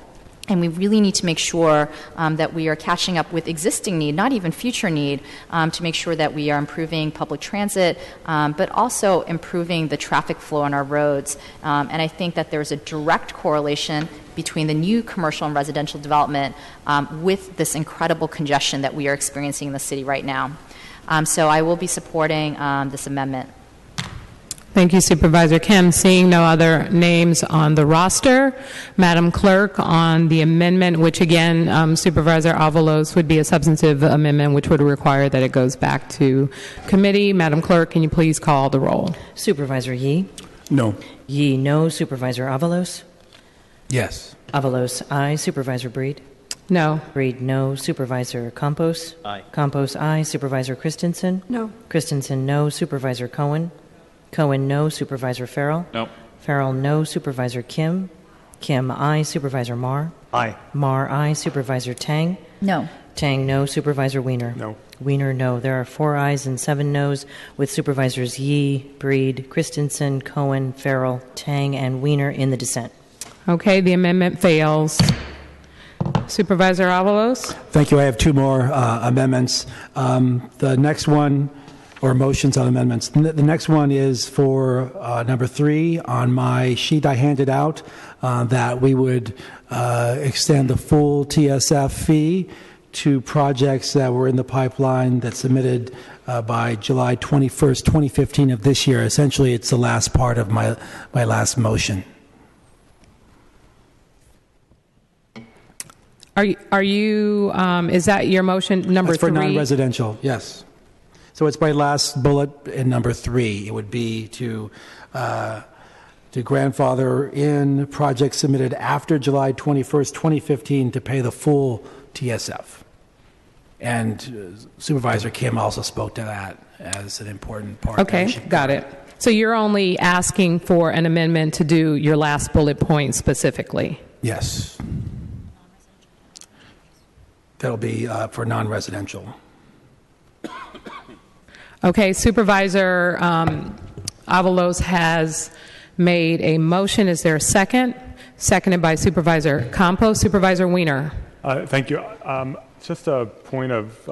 And we really need to make sure that we are catching up with existing need, not even future need, to make sure that we are improving public transit, but also improving the traffic flow on our roads. And I think that there's a direct correlation between the new commercial and residential development with this incredible congestion that we are experiencing in the city right now. So I will be supporting this amendment. Thank you, Supervisor Kim. Seeing no other names on the roster, Madam Clerk, on the amendment, which again, Supervisor Avalos, would be a substantive amendment, which would require that it goes back to committee. Madam Clerk, can you please call the roll? Supervisor Yee? No. Yee, no. Supervisor Avalos? Yes. Avalos, aye. Supervisor Breed? No. Breed, no. Supervisor Campos? Aye. Campos, aye. Supervisor Christensen? No. Christensen, no. Supervisor Cohen? Cohen, no. Supervisor Farrell? No. Farrell, no. Supervisor Kim? Kim, aye. Supervisor Marr? Aye. Marr, aye. Supervisor Tang? No. Tang, no. Supervisor Wiener? No. Wiener, no. There are 4 ayes and 7 noes, with Supervisors Yee, Breed, Christensen, Cohen, Farrell, Tang, and Wiener in the dissent. Okay, the amendment fails. Supervisor Avalos? Thank you. I have 2 more amendments. The next one, or motions on amendments. The next one is for number 3 on my sheet I handed out, that we would extend the full TSF fee to projects that were in the pipeline that submitted by July 21st, 2015 of this year. Essentially, it's the last part of my last motion. Are you is that your motion number That's for 3? Non-residential, yes. So it's my last bullet in number 3. It would be to grandfather in projects submitted after July 21st, 2015 to pay the full TSF. And Supervisor Kim also spoke to that as an important part. Okay, got it. So you're only asking for an amendment to do your last bullet point specifically? Yes. That'll be for non-residential. Okay, Supervisor Avalos has made a motion. Is there a second? Seconded by Supervisor Campos. Supervisor Weiner. Thank you. Just a point of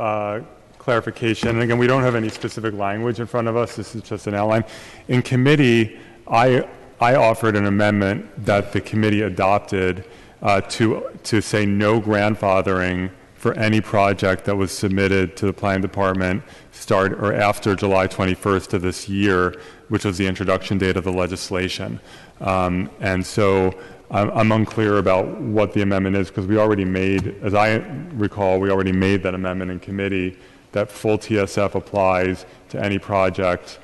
clarification. And again, we don't have any specific language in front of us. This is just an outline. In committee, I offered an amendment that the committee adopted to say no grandfathering for any project that was submitted to the planning department after July 21st of this year, which was the introduction date of the legislation. And so I'm unclear about what the amendment is, because we already made, as I recall, we already made that amendment in committee that full TSF applies to any project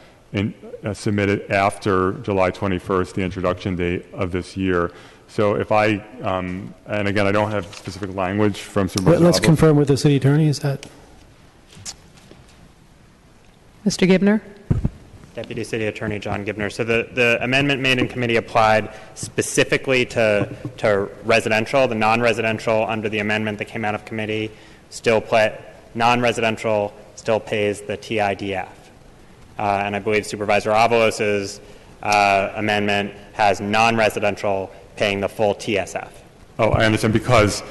submitted after July 21st, the introduction date of this year. So if and again, I don't have specific language from Supervisor. Let's confirm with the city attorney. Is that Mr. Gibner? Deputy City Attorney John Gibner. So the amendment made in committee applied specifically to residential. The non-residential under the amendment that came out of committee non-residential still pays the TIDF. And I believe Supervisor Avalos's amendment has non-residential paying the full TSF. Oh, I understand, because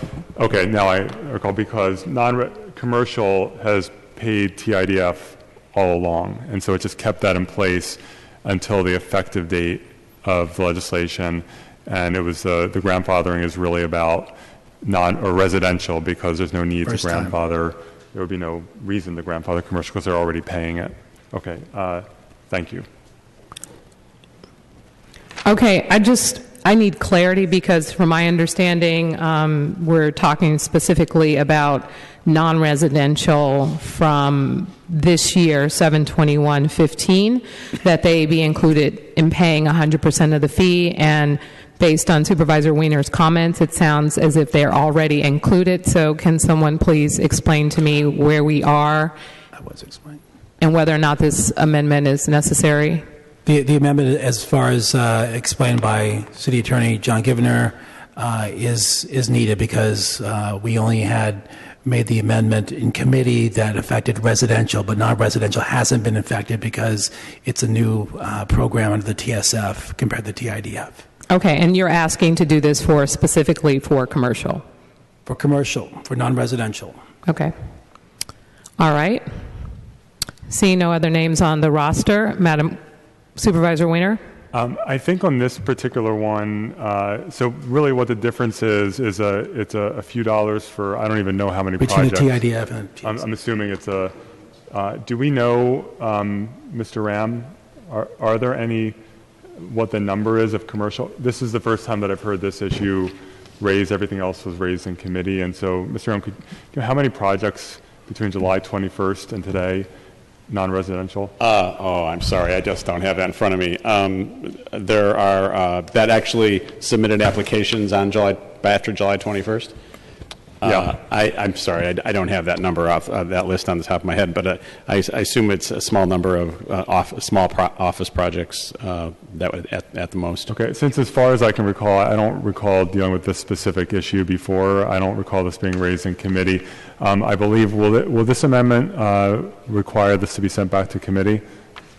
commercial has paid TIDF all along, and so it just kept that in place until the effective date of the legislation. And it was the grandfathering is really about residential, because there's no need to grandfather. There would be no reason to grandfather commercial because they're already paying it. Okay, thank you. Okay, I need clarity, because from my understanding, we're talking specifically about non-residential from this year, 7/21/15, that they be included in paying 100% of the fee. And based on Supervisor Weiner's comments, it sounds as if they're already included. So can someone please explain to me where we are? I was explaining. And whether or not this amendment is necessary? The amendment, as far as explained by City Attorney John Givner, is needed because we only had made the amendment in committee that affected residential, but non-residential hasn't been affected because it's a new program under the TSF compared to the TIDF. Okay, and you're asking to do this specifically for commercial? For commercial, for non-residential. Okay. All right. Seeing no other names on the roster, Madam Supervisor Weiner? I think on this particular one, so really what the difference is it's a few dollars for, I don't even know how many projects. Between the TIDF and the TSF. I'm assuming it's do we know, Mr. Ram, are there any, what the number is of commercial? This is the first time that I've heard this issue raised. Everything else was raised in committee. And so, Mr. Ram, how many projects between July 21st and today, non-residential? I'm sorry, I just don't have that in front of me. There are that actually submitted applications on after July 21st. Yeah. I'm sorry, I don't have that number off that list on the top of my head, but I assume it's a small number of small office projects that would at the most. Okay, since as far as I can recall, I don't recall dealing with this specific issue before. I don't recall this being raised in committee. I believe, will this amendment require this to be sent back to committee?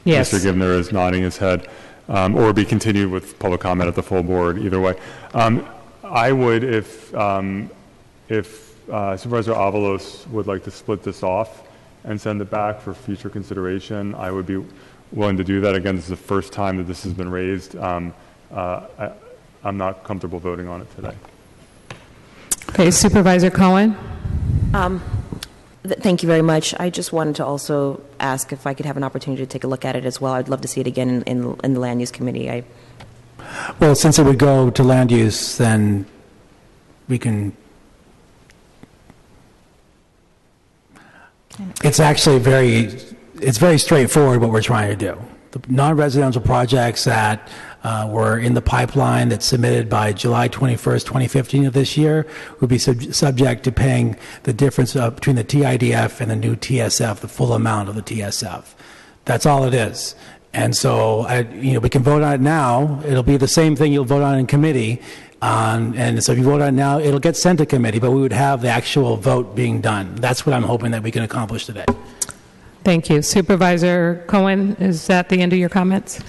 Yes. Mr. Givner is nodding his head. Or be continued with public comment at the full board, either way. I would, if Supervisor Avalos would like to split this off and send it back for future consideration, I would be willing to do that. Again, this is the first time that this has been raised. I'm not comfortable voting on it today. Okay, Supervisor Cohen? Thank you very much. I just wanted to also ask if I could have an opportunity to take a look at it as well. I'd love to see it again in the Land Use Committee. Well, since it would go to land use, then we can... It's actually very straightforward what we're trying to do. The non-residential projects that were in the pipeline that submitted by July 21st, 2015 of this year would be subject to paying the difference between the TIDF and the new TSF, the full amount of the TSF. That's all it is. And so, we can vote on it now. It'll be the same thing you'll vote on in committee. And so if you vote on it now, it'll get sent to committee, but we would have the actual vote being done. That's what I'm hoping that we can accomplish today. Thank you. Supervisor Cohen, is that the end of your comments?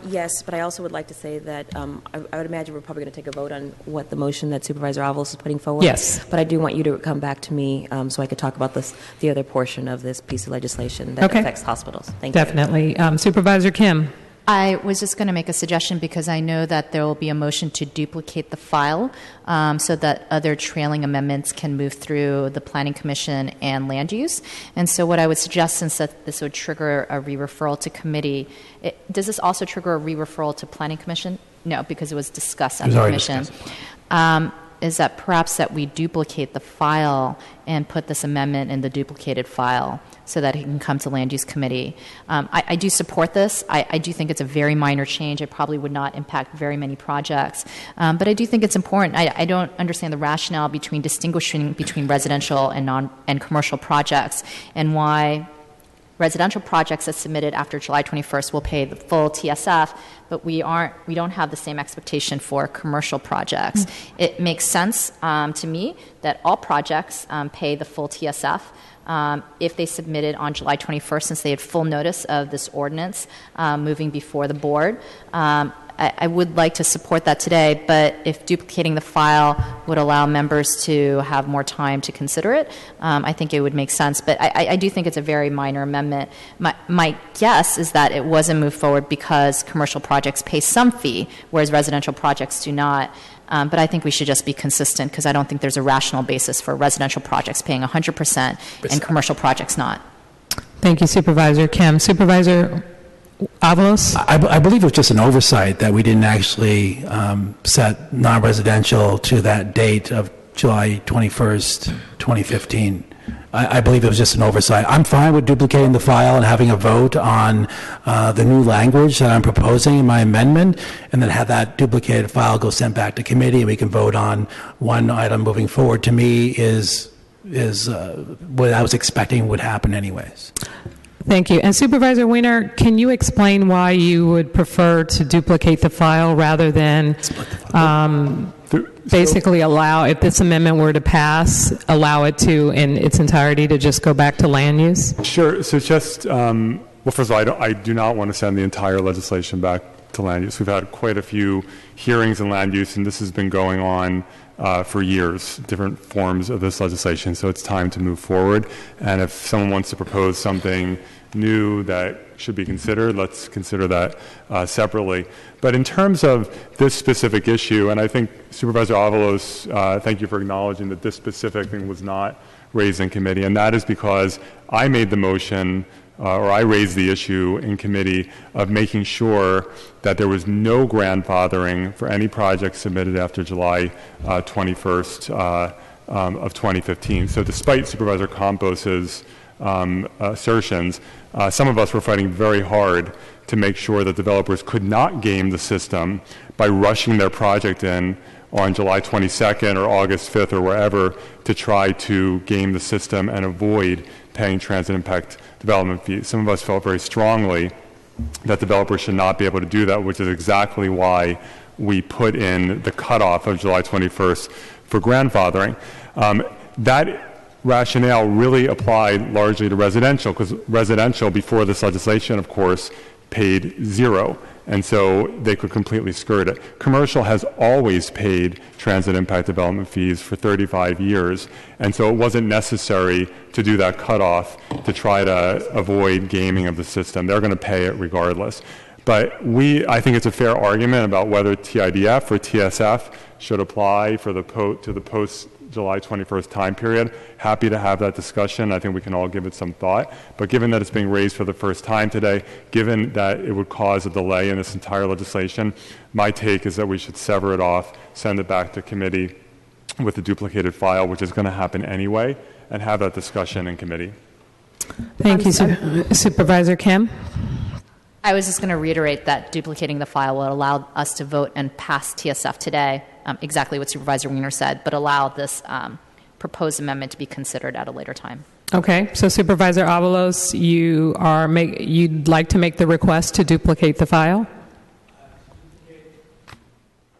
Yes, but I also would like to say that I would imagine we're probably going to take a vote on what the motion that Supervisor Avalos is putting forward. Yes. But I do want you to come back to me so I could talk about the other portion of this piece of legislation that affects hospitals. Thank you. Definitely. Supervisor Kim. I was just going to make a suggestion because I know that there will be a motion to duplicate the file so that other trailing amendments can move through the Planning Commission and land use. And so what I would suggest, since that this would trigger a re-referral to committee, does this also trigger a re-referral to Planning Commission? No, because it was discussed at the Commission. Is that perhaps that we duplicate the file and put this amendment in the duplicated file so that it can come to Land Use Committee. I do support this. I do think it's a very minor change. It probably would not impact very many projects. But I do think it's important. I don't understand the rationale between distinguishing between residential and commercial projects and why residential projects that submitted after July 21st will pay the full TSF, but we don't have the same expectation for commercial projects. It makes sense to me that all projects pay the full TSF if they submitted on July 21st, since they had full notice of this ordinance moving before the board. I would like to support that today, but if duplicating the file would allow members to have more time to consider it, I think it would make sense. But I do think it's a very minor amendment. My guess is that it wasn't moved forward because commercial projects pay some fee, whereas residential projects do not. But I think we should just be consistent because I don't think there's a rational basis for residential projects paying 100% and commercial projects not. Thank you, Supervisor Kim. Supervisor Avalos? I believe it was just an oversight that we didn't actually set non-residential to that date of July 21st, 2015. I believe it was just an oversight. I'm fine with duplicating the file and having a vote on the new language that I'm proposing in my amendment, and then have that duplicated file go sent back to committee, and we can vote on one item moving forward. To me, is what I was expecting would happen anyways. Thank you. And Supervisor Weiner, can you explain why you would prefer to duplicate the file rather than basically allow, if this amendment were to pass, allow it to, in its entirety, to just go back to land use? Sure. So just, well, first of all, I do not want to send the entire legislation back to land use. We've had quite a few hearings in land use, and this has been going on for years, different forms of this legislation. So it's time to move forward. And if someone wants to propose something new that should be considered, let's consider that separately. But in terms of this specific issue, and I think Supervisor Avalos, thank you for acknowledging that this specific thing was not raised in committee, and that is because I made the motion or I raised the issue in committee of making sure that there was no grandfathering for any project submitted after July 21st of 2015. So despite Supervisor Campos's assertions, some of us were fighting very hard to make sure that developers could not game the system by rushing their project in on July 22nd or August 5th or wherever to try to game the system and avoid paying transit impact development fees. Some of us felt very strongly that developers should not be able to do that, which is exactly why we put in the cutoff of July 21st for grandfathering. That rationale really applied largely to residential, because residential before this legislation, of course, paid zero, and so they could completely skirt it. Commercial has always paid transit impact development fees for 35 years, and so it wasn't necessary to do that cutoff to try to avoid gaming of the system. They're going to pay it regardless. But I think it's a fair argument about whether TIDF or TSF should apply for the to the post-July 21st time period. Happy to have that discussion. I think we can all give it some thought. But given that it's being raised for the first time today, given that it would cause a delay in this entire legislation, my take is that we should sever it off, send it back to committee with the duplicated file, which is going to happen anyway, and have that discussion in committee. Thank you, Supervisor Kim. I was just going to reiterate that duplicating the file will allow us to vote and pass TSF today, exactly what Supervisor Weiner said, but allow this proposed amendment to be considered at a later time. Okay, so Supervisor Avalos, you'd like to make the request to duplicate the file?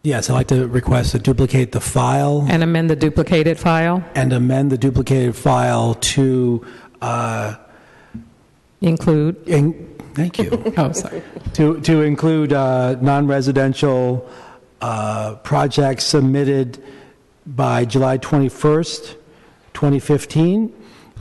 Yes, I'd like to request to duplicate the file. And amend the duplicated file? And amend the duplicated file to Include? Thank you. Oh, sorry. To include non-residential projects submitted by July 21st, 2015,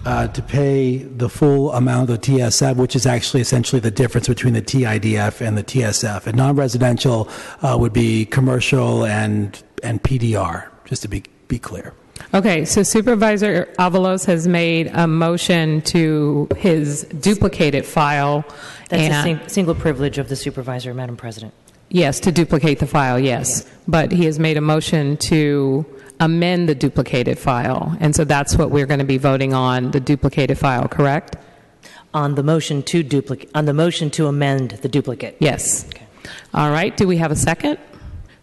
to pay the full amount of TSF, which is actually essentially the difference between the TIDF and the TSF. And non-residential would be commercial and PDR, just to be clear. Okay, so Supervisor Avalos has made a motion to his duplicated file. That's a single privilege of the supervisor, Madam President. Yes, to duplicate the file, yes. But he has made a motion to amend the duplicated file. And so that's what we're going to be voting on, the duplicated file, correct? On the motion to amend the duplicate. Yes. Okay. All right, do we have a second?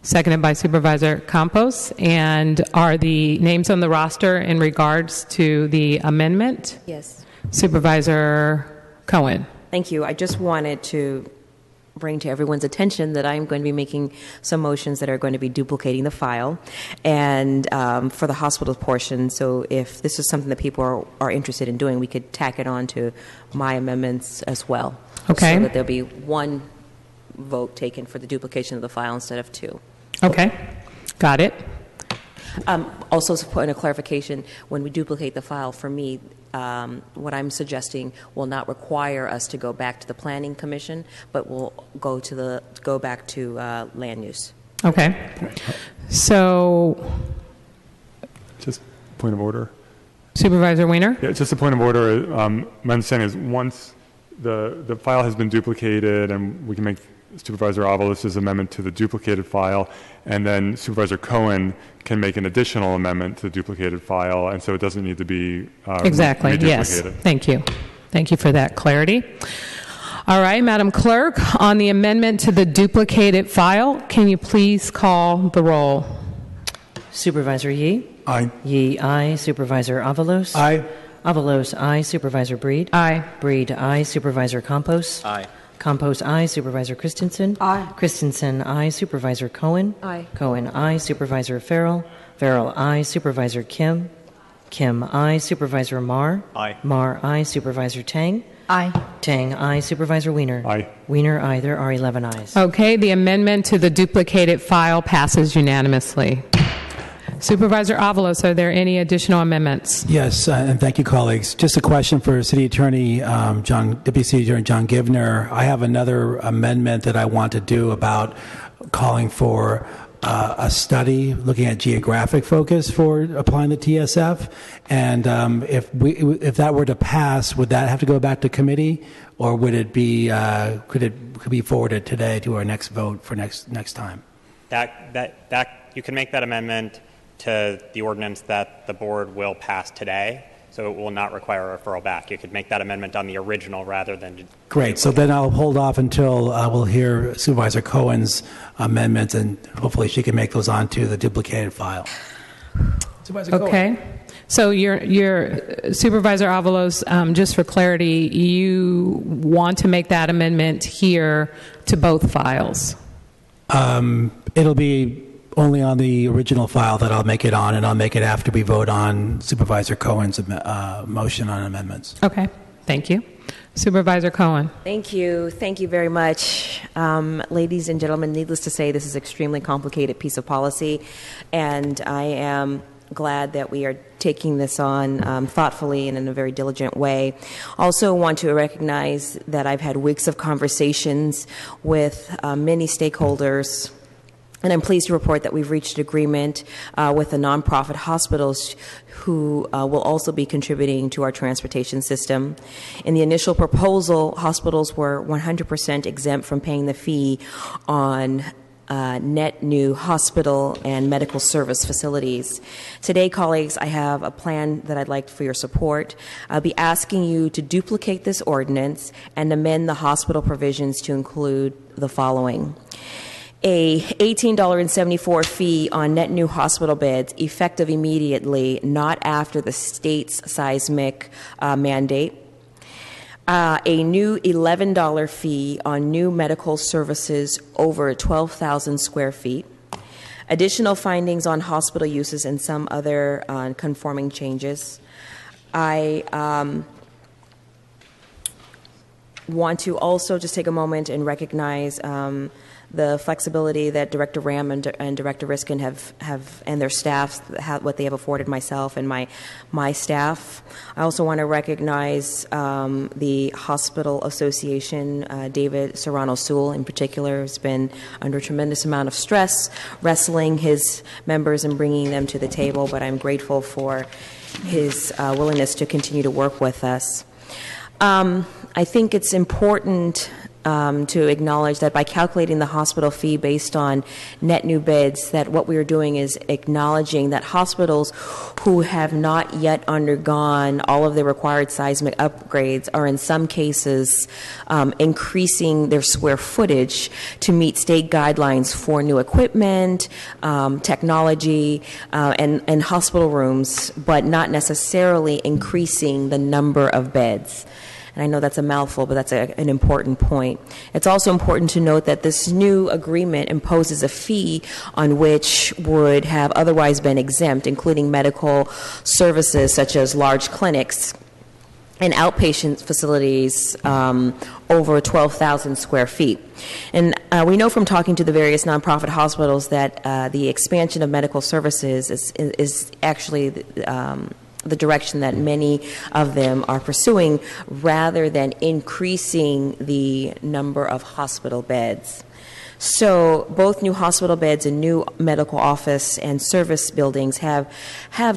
Seconded by Supervisor Campos. And are the names on the roster in regards to the amendment? Yes. Supervisor Cohen. Thank you. I just wanted to bring to everyone's attention that I'm going to be making some motions that are going to be duplicating the file and for the hospital portion. So if this is something that people are interested in doing, we could tack it on to my amendments as well. Okay. So that there'll be one vote taken for the duplication of the file instead of two. Okay. Got it. Also, as a point of clarification, when we duplicate the file, for me, what I'm suggesting will not require us to go back to the Planning Commission, but will go back to land use. Okay. So, Just point of order. Supervisor Weiner? Yeah, just a point of order. My understanding is once the file has been duplicated, and we can make Supervisor Avalos' amendment to the duplicated file, and then Supervisor Cohen can make an additional amendment to the duplicated file, and so it doesn't need to be exactly. Yes. Thank you. Thank you for that clarity. All right, Madam Clerk, on the amendment to the duplicated file, can you please call the roll? Supervisor Yee? Aye. Yee, aye. Supervisor Avalos? Aye. Avalos, aye. Supervisor Breed? Aye. Breed, aye. Supervisor Campos? Aye. Campos, aye. Supervisor Christensen? Aye. Christensen, aye. Supervisor Cohen? Aye. Cohen, aye. Supervisor Farrell? Farrell, aye. Supervisor Kim? Kim, aye. Supervisor Marr? Aye. Marr, aye. Supervisor Tang? Aye. Tang, aye. Supervisor Weiner? Aye. Weiner, aye. There are 11 ayes. Okay, the amendment to the duplicated file passes unanimously. Supervisor Avalos, are there any additional amendments? Yes, and thank you, colleagues. Just a question for City Attorney Deputy City Attorney John Givner. I have another amendment that I want to do about calling for a study looking at geographic focus for applying the TSF. And if that were to pass, would that have to go back to committee, or would it be could it be forwarded today to our next vote for next time? That you can make that amendment to the ordinance that the board will pass today, so it will not require a referral back. You could make that amendment on the original rather than... Great. So then I'll hold off until we'll hear Supervisor Cohen's amendments, and hopefully she can make those onto the duplicated file. Supervisor Cohen. Okay. So your Supervisor Avalos, just for clarity, you want to make that amendment here to both files? It'll be only on the original file that I'll make it on, and I'll make it after we vote on Supervisor Cohen's motion on amendments. Okay. Thank you. Supervisor Cohen. Thank you. Thank you very much. Ladies and gentlemen, needless to say, this is an extremely complicated piece of policy, and I am glad that we are taking this on thoughtfully and in a very diligent way. Also want to recognize that I've had weeks of conversations with many stakeholders, and I'm pleased to report that we've reached agreement with the nonprofit hospitals who will also be contributing to our transportation system. In the initial proposal, hospitals were 100% exempt from paying the fee on net new hospital and medical service facilities. Today, colleagues, I have a plan that I'd like for your support. I'll be asking you to duplicate this ordinance and amend the hospital provisions to include the following. A $18.74 fee on net new hospital beds effective immediately, not after the state's seismic mandate. A new $11 fee on new medical services over 12,000 square feet. Additional findings on hospital uses and some other conforming changes. want to also just take a moment and recognize the flexibility that Director Ram and Director Riskin have and their staffs, what they have afforded myself and my staff. I also want to recognize the Hospital Association, David Serrano-Sewell in particular, has been under a tremendous amount of stress, wrestling his members and bringing them to the table, but I'm grateful for his willingness to continue to work with us. I think it's important to acknowledge that by calculating the hospital fee based on net new beds, that what we are doing is acknowledging that hospitals who have not yet undergone all of the required seismic upgrades are in some cases increasing their square footage to meet state guidelines for new equipment, technology, and hospital rooms, but not necessarily increasing the number of beds. And I know that's a mouthful, but that's an important point. It's also important to note that this new agreement imposes a fee on which would have otherwise been exempt, including medical services such as large clinics and outpatient facilities over 12,000 square feet. And we know from talking to the various nonprofit hospitals that the expansion of medical services is actually the direction that many of them are pursuing, rather than increasing the number of hospital beds. So both new hospital beds and new medical office and service buildings have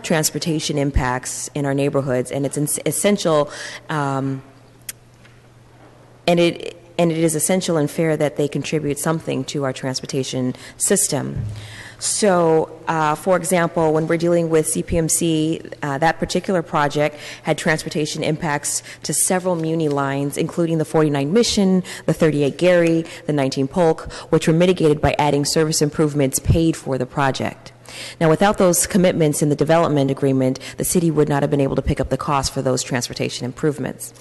transportation impacts in our neighborhoods, and it's essential, and it is essential and fair that they contribute something to our transportation system. So, for example, when we're dealing with CPMC, that particular project had transportation impacts to several Muni lines, including the 49 Mission, the 38 Gary, the 19 Polk, which were mitigated by adding service improvements paid for the project. Now, without those commitments in the development agreement, the city would not have been able to pick up the cost for those transportation improvements.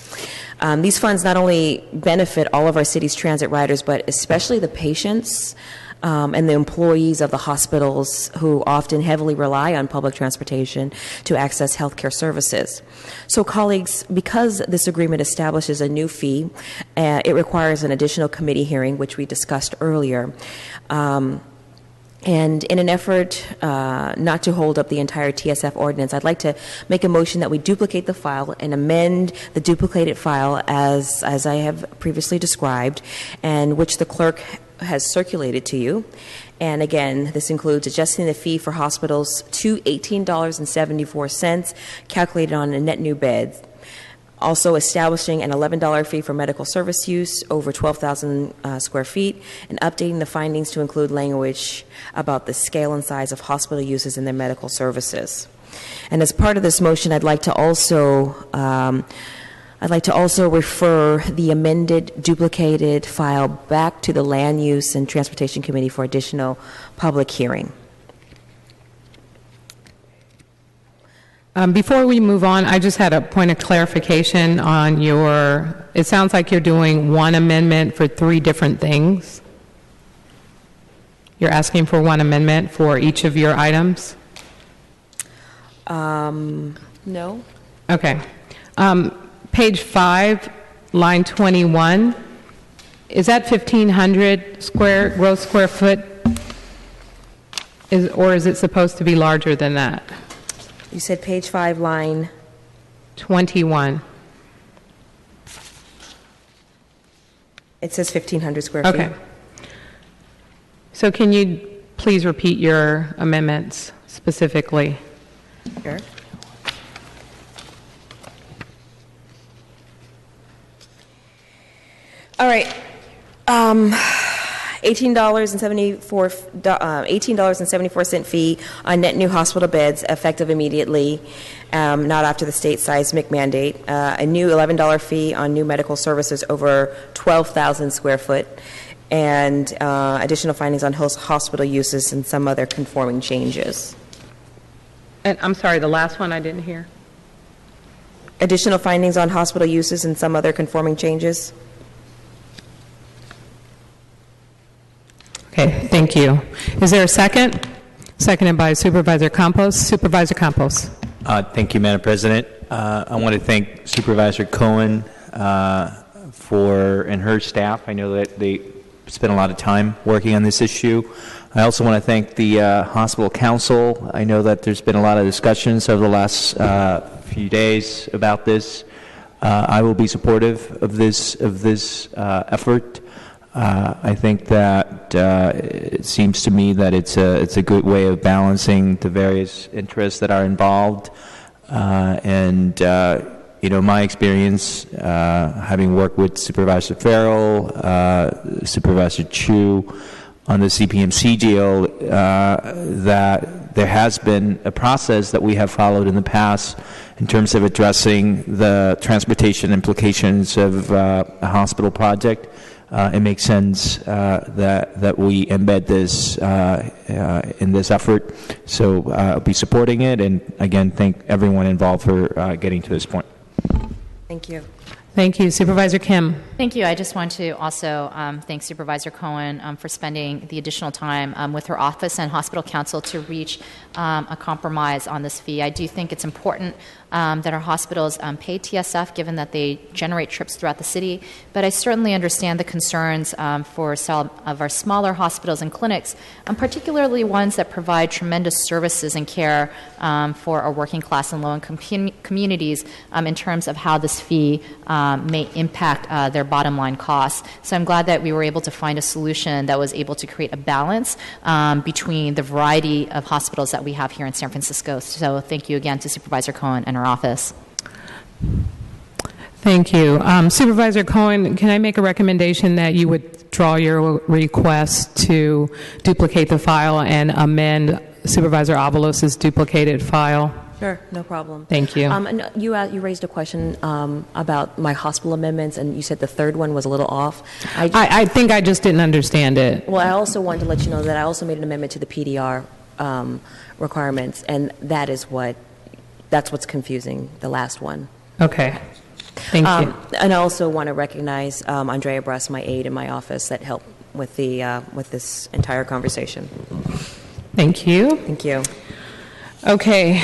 These funds not only benefit all of our city's transit riders, but especially the patients and the employees of the hospitals who often heavily rely on public transportation to access healthcare services. So, colleagues, because this agreement establishes a new fee, it requires an additional committee hearing, which we discussed earlier. And in an effort not to hold up the entire TSF ordinance, I'd like to make a motion that we duplicate the file and amend the duplicated file as I have previously described, and which the clerk has circulated to you. And again, this includes adjusting the fee for hospitals to $18.74, calculated on a net new bed. Also establishing an $11 fee for medical service use over 12,000 square feet, and updating the findings to include language about the scale and size of hospital uses in their medical services. And as part of this motion, I'd like to also refer the amended, duplicated file back to the Land Use and Transportation Committee for additional public hearing. Before we move on, I just had a point of clarification on it sounds like you're doing one amendment for three different things. You're asking for one amendment for each of your items? No. Okay. Page 5, line 21, is that 1,500 gross square foot? Or is it supposed to be larger than that? You said page 5, line 21. It says 1,500 square feet. Okay. So can you please repeat your amendments specifically? Sure. All right. $18.74 fee on net new hospital beds, effective immediately, not after the state seismic mandate. A new $11 fee on new medical services over 12,000 square foot, and additional findings on hospital uses and some other conforming changes. And I'm sorry, the last one I didn't hear. Additional findings on hospital uses and some other conforming changes. Okay, thank you. Is there a second? Seconded by Supervisor Campos. Supervisor Campos. Thank you, Madam President. I want to thank Supervisor Cohen and her staff. I know that they spent a lot of time working on this issue. I also want to thank the Hospital Council. I know that there's been a lot of discussions over the last few days about this. I will be supportive of this effort. I think that it seems to me that it's a good way of balancing the various interests that are involved. My experience, having worked with Supervisor Farrell, Supervisor Chu on the CPMC deal, that there has been a process that we have followed in the past in terms of addressing the transportation implications of a hospital project. It makes sense that we embed this in this effort. So I'll be supporting it, and again, thank everyone involved for getting to this point. Thank you. Thank you. Supervisor Kim. Thank you. I just want to also thank Supervisor Cohen for spending the additional time with her office and hospital council to reach a compromise on this fee. I do think it's important that our hospitals pay TSF, given that they generate trips throughout the city. But I certainly understand the concerns for some of our smaller hospitals and clinics, particularly ones that provide tremendous services and care for our working class and low-income communities in terms of how this fee may impact their bottom line costs. So I'm glad that we were able to find a solution that was able to create a balance between the variety of hospitals that we have here in San Francisco. So thank you again to Supervisor Cohen and her office. Thank you. Supervisor Cohen, can I make a recommendation that you withdraw your request to duplicate the file and amend Supervisor Avalos' duplicated file? Sure, no problem. Thank you. And you raised a question about my hospital amendments, and you said the third one was a little off. I think I just didn't understand it. Well, I also wanted to let you know that I also made an amendment to the PDR requirements, and that's what's confusing, the last one. Okay. Thank you. And I also want to recognize Andrea Bress, my aide in my office, that helped with this entire conversation. Thank you. Thank you. Okay.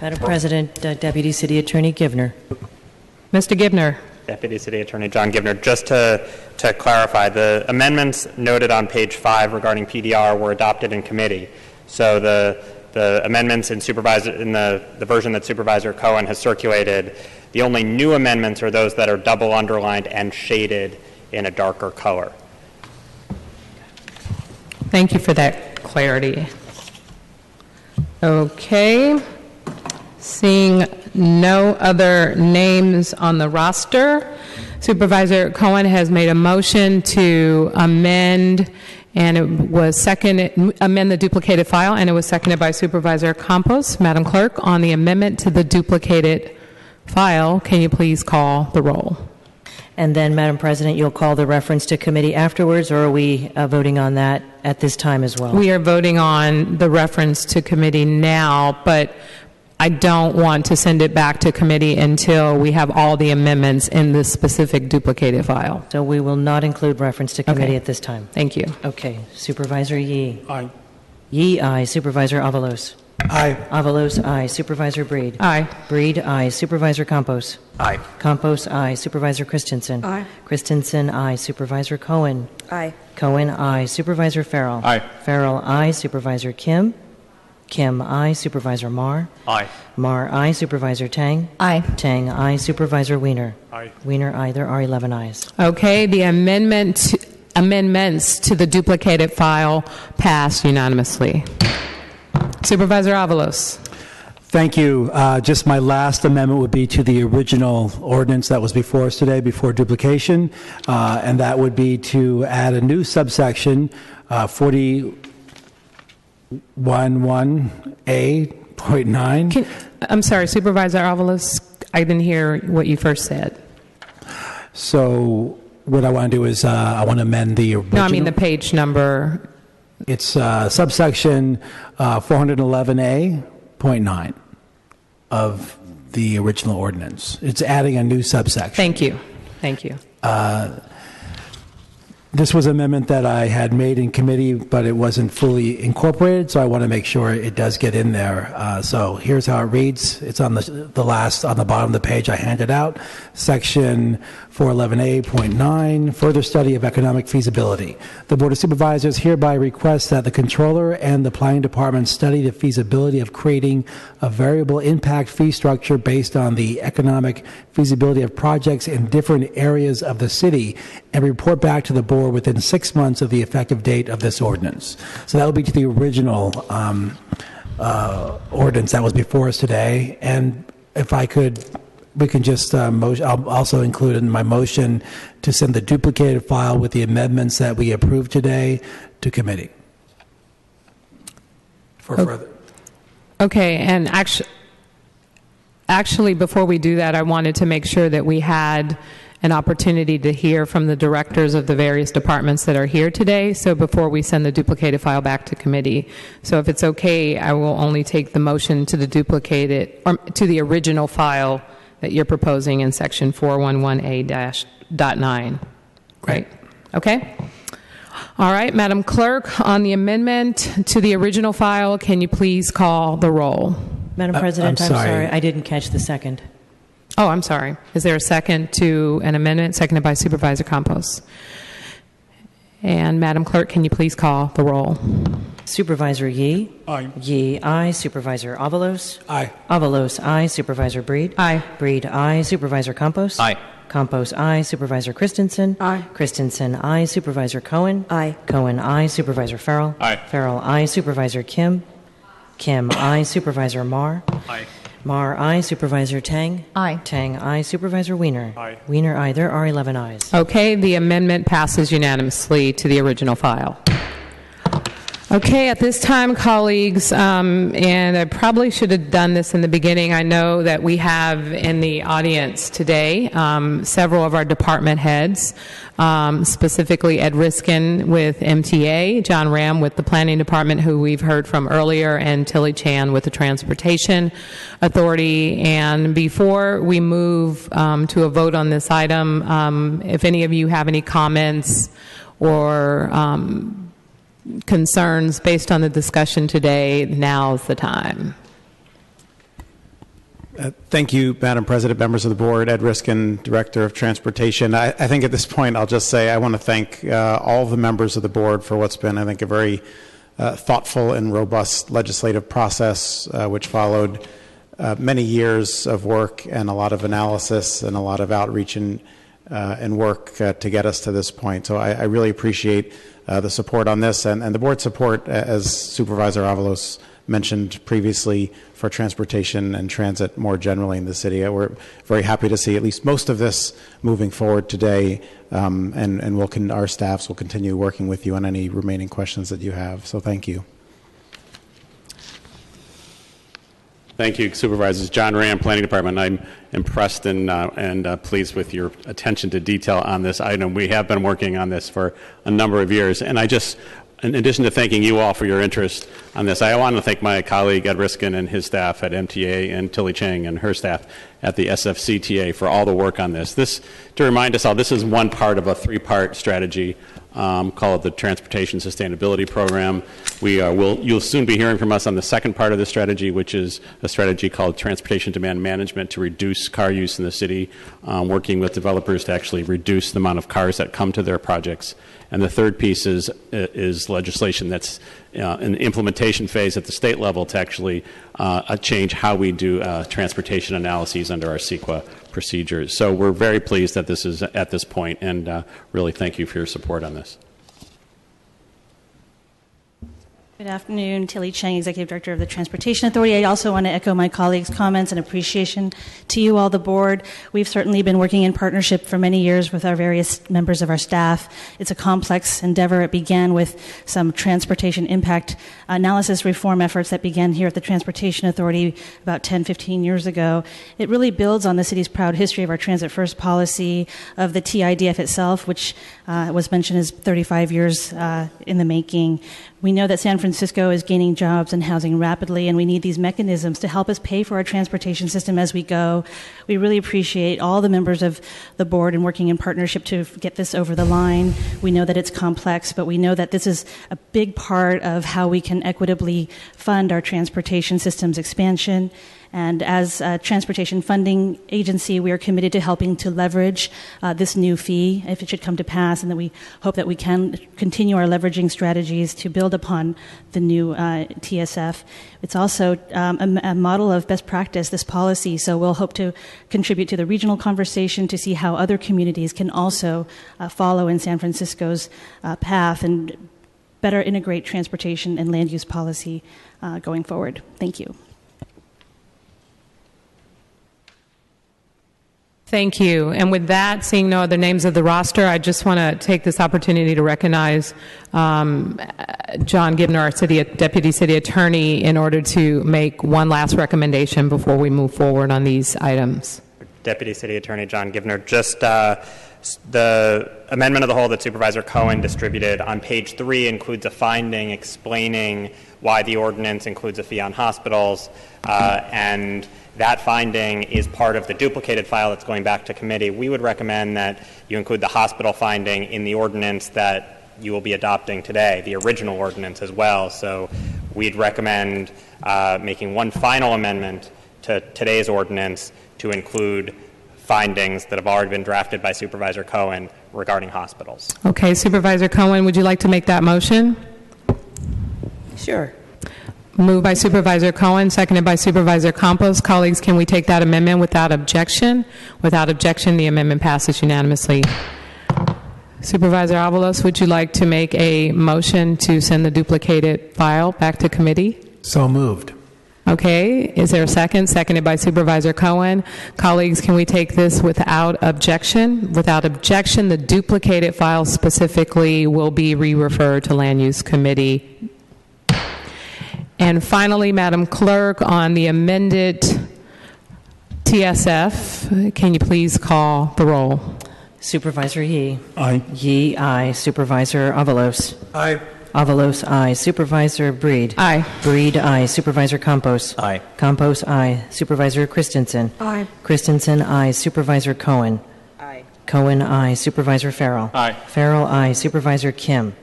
Madam President, Deputy City Attorney Givner. Mr. Givner. Deputy City Attorney John Givner. Just to clarify, the amendments noted on page 5 regarding PDR were adopted in committee. So the amendments in the version that Supervisor Cohen has circulated, the only new amendments are those that are double underlined and shaded in a darker color. Thank you for that clarity. Okay. Seeing no other names on the roster, Supervisor Cohen has made a motion to amend, and it was amend the duplicated file, and it was seconded by Supervisor Campos. Madam Clerk, on the amendment to the duplicated file, can you please call the roll? And then, Madam President, you'll call the reference to committee afterwards, or are we voting on that at this time as well? We are voting on the reference to committee now, but I don't want to send it back to committee until we have all the amendments in the specific duplicated file. So we will not include reference to committee at this time. Thank you. Okay. Supervisor Yee. Aye. Yee, aye. Supervisor Avalos. Aye. Avalos, aye. Supervisor Breed. Aye. Breed, aye. Supervisor Campos. Aye. Campos, aye. Supervisor Christensen. Aye. Christensen, aye. Supervisor Cohen. Aye. Cohen, aye. Supervisor Farrell. Aye. Farrell, aye. Supervisor Kim. Kim, aye. Supervisor Marr. Aye. Marr, aye. Supervisor Tang. Aye. Tang, aye. Supervisor Wiener. Aye. Wiener, aye. There are 11 ayes. Okay, the amendments to the duplicated file passed unanimously. Supervisor Avalos. Thank you. Just my last amendment would be to the original ordinance that was before us today, before duplication, and that would be to add a new subsection, 411A.9. I'm sorry, Supervisor Avalos, I didn't hear what you first said. So what I want to do is I want to amend the original. No, I mean the page number. It's subsection 411A.9 of the original ordinance. It's adding a new subsection. Thank you. Thank you. This was an amendment that I had made in committee, but it wasn't fully incorporated, so I want to make sure it does get in there. So here's how it reads. It's on the last, on the bottom of the page I handed out. Section 411A.9, further study of economic feasibility. The Board of Supervisors hereby requests that the Controller and the Planning Department study the feasibility of creating a variable impact fee structure based on the economic feasibility of projects in different areas of the city and report back to the board within 6 months of the effective date of this ordinance. So that will be to the original ordinance that was before us today. And if I could, we can just, I'll also include in my motion to send the duplicated file with the amendments that we approved today to committee for further. Okay, and actually, before we do that, I wanted to make sure that we had an opportunity to hear from the directors of the various departments that are here today, so before we send the duplicated file back to committee. So if it's okay, I will only take the motion to the duplicated, or to the original file that you're proposing in section 411A-.9. Great. Okay? All right, Madam Clerk, on the amendment to the original file, can you please call the roll? Madam President, I'm I'm sorry. sorry, I didn't catch the second. Oh, I'm sorry. Is there a second to an amendment? Seconded by Supervisor Campos. And Madam Clerk, can you please call the roll? Supervisor Yee? Aye. Yee, aye. Supervisor Avalos? Aye. Avalos, aye. Supervisor Breed? Aye. Breed, aye. Supervisor Campos? Aye. Campos, aye. Supervisor Christensen? Aye. Christensen, aye. Supervisor Cohen? Aye. Cohen, aye. Supervisor Farrell? Aye. Farrell, aye. Supervisor Kim? Kim, aye. Supervisor Marr? Aye. Marr, aye. Supervisor Tang? Aye. Tang, aye. Supervisor Wiener? Aye. Wiener, aye. There are 11 ayes. Okay, the amendment passes unanimously to the original file. Okay, at this time, colleagues, and I probably should have done this in the beginning. I know that we have in the audience today several of our department heads, specifically Ed Riskin with MTA, John Ram with the Planning Department, who we've heard from earlier, and Tilly Chan with the Transportation Authority. And before we move to a vote on this item, if any of you have any comments or concerns based on the discussion today, now's the time. Thank you, Madam President, members of the board. Ed Riskin, Director of Transportation. I think at this point I'll just say I want to thank all the members of the board for what's been, I think, a very thoughtful and robust legislative process, which followed many years of work and a lot of analysis and a lot of outreach and work to get us to this point. So I really appreciate the support on this and the board support, as Supervisor Avalos mentioned previously, for transportation and transit more generally in the city. We're very happy to see at least most of this moving forward today, and our staffs will continue working with you on any remaining questions that you have. So thank you. Thank you, Supervisors. John Ram, Planning Department. I'm impressed and pleased with your attention to detail on this item. We have been working on this for a number of years, and in addition to thanking you all for your interest on this, I want to thank my colleague Ed Riskin and his staff at MTA and Tilly Chang and her staff at the SFCTA for all the work on this. To remind us all, this is one part of a three-part strategy called the Transportation Sustainability Program. You'll soon be hearing from us on the second part of the strategy, which is a strategy called Transportation Demand Management to reduce car use in the city, working with developers to actually reduce the amount of cars that come to their projects. And the third piece is legislation that's in the implementation phase at the state level to actually change how we do transportation analyses under our CEQA procedures. So we're very pleased that this is at this point, and really thank you for your support on this. Good afternoon. Tilly Chang, Executive Director of the Transportation Authority. I also want to echo my colleagues' comments and appreciation to you all, the board. We've certainly been working in partnership for many years with our various members of our staff. It's a complex endeavor. It began with some transportation impact analysis reform efforts that began here at the Transportation Authority about 10, 15 years ago. It really builds on the city's proud history of our transit first policy, of the TIDF itself, which was mentioned as 35 years in the making. We know that San Francisco Francisco is gaining jobs and housing rapidly, and we need these mechanisms to help us pay for our transportation system as we go. We really appreciate all the members of the board and working in partnership to get this over the line. We know that it's complex, but we know that this is a big part of how we can equitably fund our transportation system's expansion. And as a transportation funding agency, we are committed to helping to leverage this new fee if it should come to pass, and that we hope that we can continue our leveraging strategies to build upon the new TSF. It's also a model of best practice, this policy, so we'll hope to contribute to the regional conversation to see how other communities can also follow in San Francisco's path and better integrate transportation and land use policy going forward. Thank you. Thank you. And with that, seeing no other names of the roster, I just want to take this opportunity to recognize John Gibner, our Deputy City Attorney, in order to make one last recommendation before we move forward on these items. Deputy City Attorney John Gibner, just the amendment of the whole that Supervisor Cohen distributed on page 3 includes a finding explaining why the ordinance includes a fee on hospitals, and that finding is part of the duplicated file that's going back to committee. We would recommend that you include the hospital finding in the ordinance that you will be adopting today, the original ordinance as well. So we'd recommend making one final amendment to today's ordinance to include findings that have already been drafted by Supervisor Cohen regarding hospitals. Okay, Supervisor Cohen, would you like to make that motion? Sure. Moved by Supervisor Cohen, seconded by Supervisor Campos. Colleagues, can we take that amendment without objection? Without objection, the amendment passes unanimously. Supervisor Avalos, would you like to make a motion to send the duplicated file back to committee? So moved. Okay, is there a second? Seconded by Supervisor Cohen. Colleagues, can we take this without objection? Without objection, the duplicated file specifically will be re-referred to Land Use Committee. And finally, Madam Clerk, on the amended TSF, can you please call the roll? Supervisor Yee. Aye. Yee, aye. Supervisor Avalos. Aye. Avalos, aye. Supervisor Breed. Aye. Breed, aye. Supervisor Campos. Aye. Campos, aye. Supervisor Christensen. Aye. Christensen, aye. Supervisor Cohen. Aye. Cohen, aye. Supervisor Farrell. Aye. Farrell, aye. Supervisor Kim.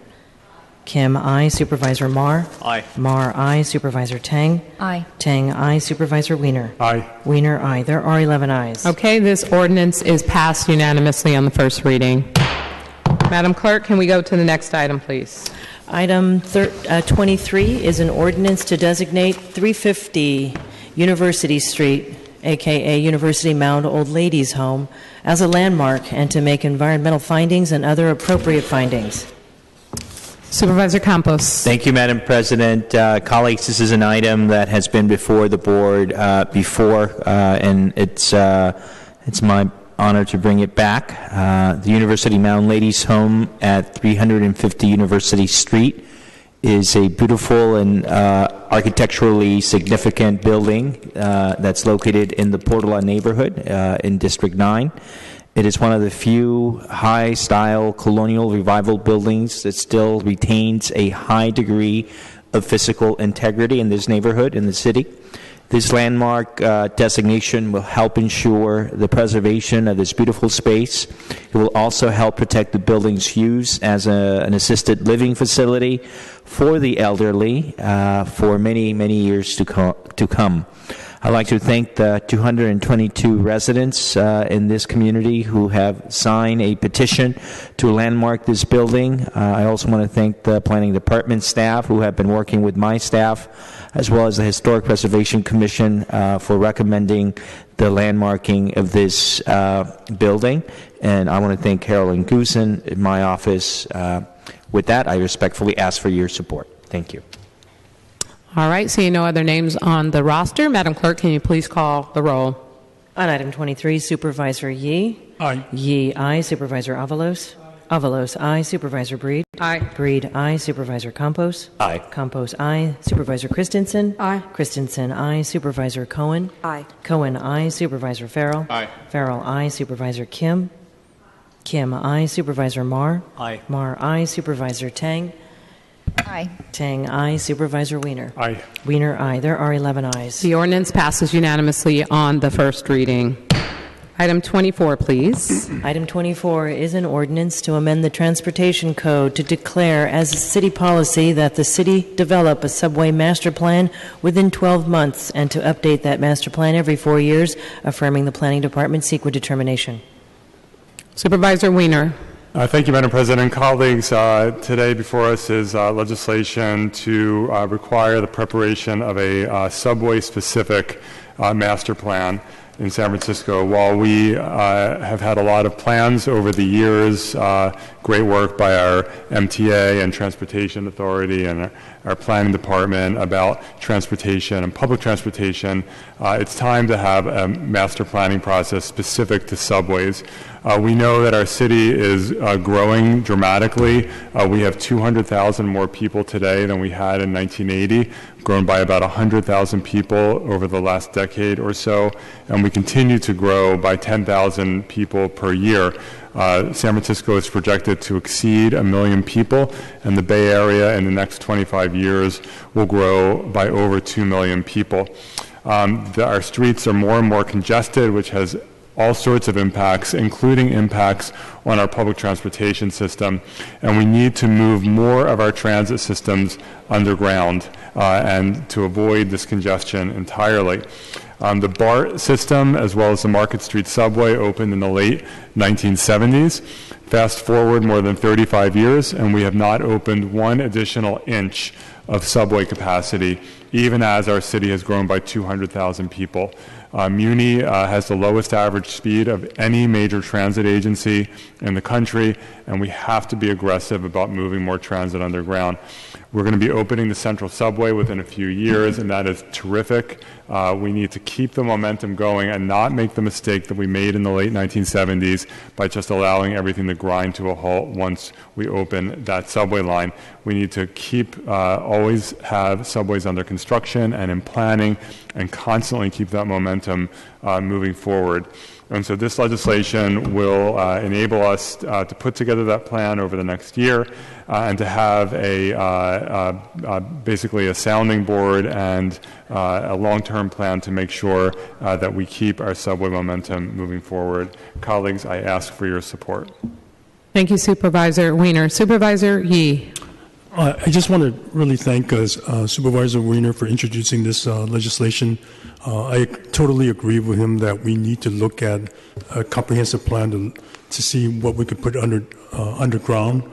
Kim, aye. Supervisor Marr. Aye. Marr, aye. Supervisor Tang. Aye. Tang, aye. Supervisor Wiener. Aye. Wiener, aye. There are 11 ayes. Okay, this ordinance is passed unanimously on the first reading. Madam Clerk, can we go to the next item, please? Item 23 is an ordinance to designate 350 University Street, a.k.a. University Mound Old Ladies Home, as a landmark and to make environmental findings and other appropriate findings. Supervisor Campos. Thank you, Madam President. Colleagues, this is an item that has been before the board before, and it's my honor to bring it back. The University Mound Ladies Home at 350 University Street is a beautiful and architecturally significant building that's located in the Portola neighborhood in District 9. It is one of the few high-style colonial revival buildings that still retains a high degree of physical integrity in this neighborhood, in the city. This landmark designation will help ensure the preservation of this beautiful space. It will also help protect the building's use as an assisted living facility for the elderly for many, many years to come. I'd like to thank the 222 residents in this community who have signed a petition to landmark this building. I also want to thank the Planning Department staff who have been working with my staff, as well as the Historic Preservation Commission for recommending the landmarking of this building. And I want to thank Carolyn Goosen in my office. With that, I respectfully ask for your support. Thank you. All right, seeing no other names on the roster, Madam Clerk, can you please call the roll? On item 23, Supervisor Yee. Aye. Yee, aye. Supervisor Avalos. Avalos, aye. Supervisor Breed. Aye. Breed, aye. Supervisor Campos. Aye. Campos, aye. Supervisor Christensen. Aye. Christensen, aye. Supervisor Cohen. Aye. Cohen, aye. Supervisor Farrell. Aye. Farrell, aye. Supervisor Kim. Kim, aye. Supervisor Marr. Aye. Marr, aye. Supervisor Tang. Aye. Tang, aye. Supervisor Weiner? Aye. Weiner, aye. There are 11 ayes. The ordinance passes unanimously on the first reading. Item 24, please. Item 24 is an ordinance to amend the Transportation Code to declare as a city policy that the city develop a subway master plan within 12 months and to update that master plan every 4 years, affirming the Planning Department's CEQA determination. Supervisor Weiner. Thank you, Madam President. Colleagues, today before us is legislation to require the preparation of a subway-specific master plan in San Francisco. While we have had a lot of plans over the years, great work by our MTA and Transportation Authority and our planning department about transportation and public transportation, it's time to have a master planning process specific to subways. We know that our city is growing dramatically. We have 200,000 more people today than we had in 1980, grown by about 100,000 people over the last decade or so, and we continue to grow by 10,000 people per year. San Francisco is projected to exceed 1 million people, and the Bay Area in the next 25 years will grow by over 2 million people. Our streets are more and more congested, which has all sorts of impacts, including impacts on our public transportation system, and we need to move more of our transit systems underground and to avoid this congestion entirely. The BART system, as well as the Market Street subway, opened in the late 1970s. Fast forward more than 35 years, and we have not opened 1 additional inch of subway capacity, even as our city has grown by 200,000 people. Muni has the lowest average speed of any major transit agency in the country, and we have to be aggressive about moving more transit underground. We're going to be opening the Central Subway within a few years, and that is terrific. We need to keep the momentum going and not make the mistake that we made in the late 1970s by just allowing everything to grind to a halt once we open that subway line. We need to always have subways under construction and in planning and constantly keep that momentum moving forward. And so this legislation will enable us to put together that plan over the next year and to have basically a sounding board and a long-term plan to make sure that we keep our subway momentum moving forward. Colleagues, I ask for your support. Thank you, Supervisor Weiner. Supervisor Yee. I just want to really thank Supervisor Weiner for introducing this legislation. I totally agree with him that we need to look at a comprehensive plan to see what we could put underground.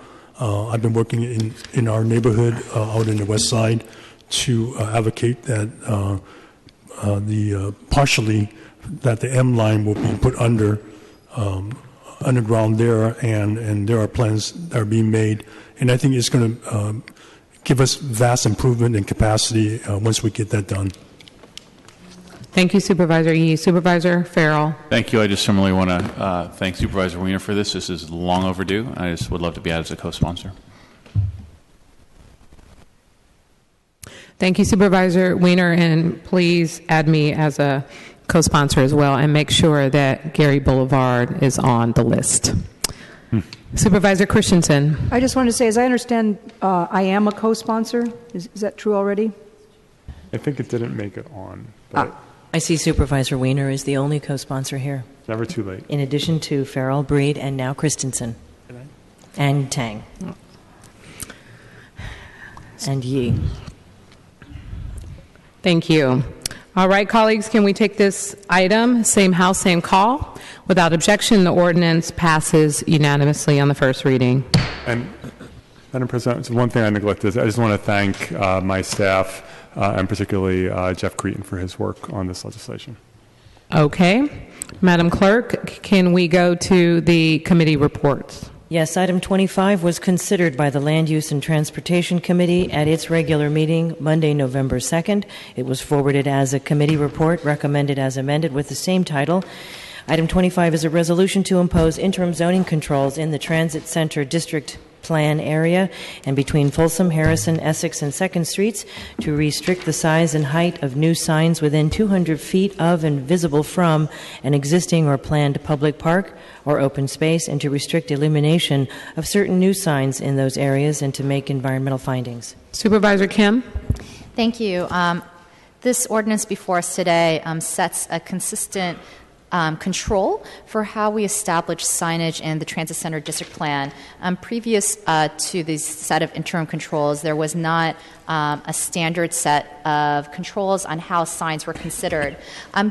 I've been working in our neighborhood out in the west side to advocate that partially that the M line will be put underground there, and there are plans that are being made. And I think it's going to give us vast improvement in capacity once we get that done. Thank you, Supervisor Yee. Supervisor Farrell. Thank you. I just similarly want to thank Supervisor Weiner for this. This is long overdue. I just would love to be added as a co-sponsor. Thank you, Supervisor Weiner, and please add me as a co-sponsor as well and make sure that Gary Boulevard is on the list. Supervisor Christensen. I just want to say, as I understand, I am a co-sponsor. Is that true already? I think it didn't make it on. But I see Supervisor Weiner is the only co-sponsor here. Never too late. In addition to Farrell, Breed, and now Christensen. And Tang. And Yee. Thank you. All right, colleagues, can we take this item, same house, same call? Without objection, the ordinance passes unanimously on the first reading. And Madam President, one thing I neglected, I just want to thank my staff and particularly Jeff Cretin for his work on this legislation. Okay. Madam Clerk, can we go to the committee reports? Yes, item 25 was considered by the Land Use and Transportation Committee at its regular meeting Monday, November 2nd. It was forwarded as a committee report, recommended as amended with the same title. Item 25 is a resolution to impose interim zoning controls in the Transit Center District plan area and between Folsom, Harrison, Essex, and 2nd Streets to restrict the size and height of new signs within 200 feet of and visible from an existing or planned public park or open space, and to restrict illumination of certain new signs in those areas and to make environmental findings. Supervisor Kim? Thank you. This ordinance before us today sets a consistent control for how we establish signage in the Transit Center District Plan. Previous to this set of interim controls, there was not a standard set of controls on how signs were considered.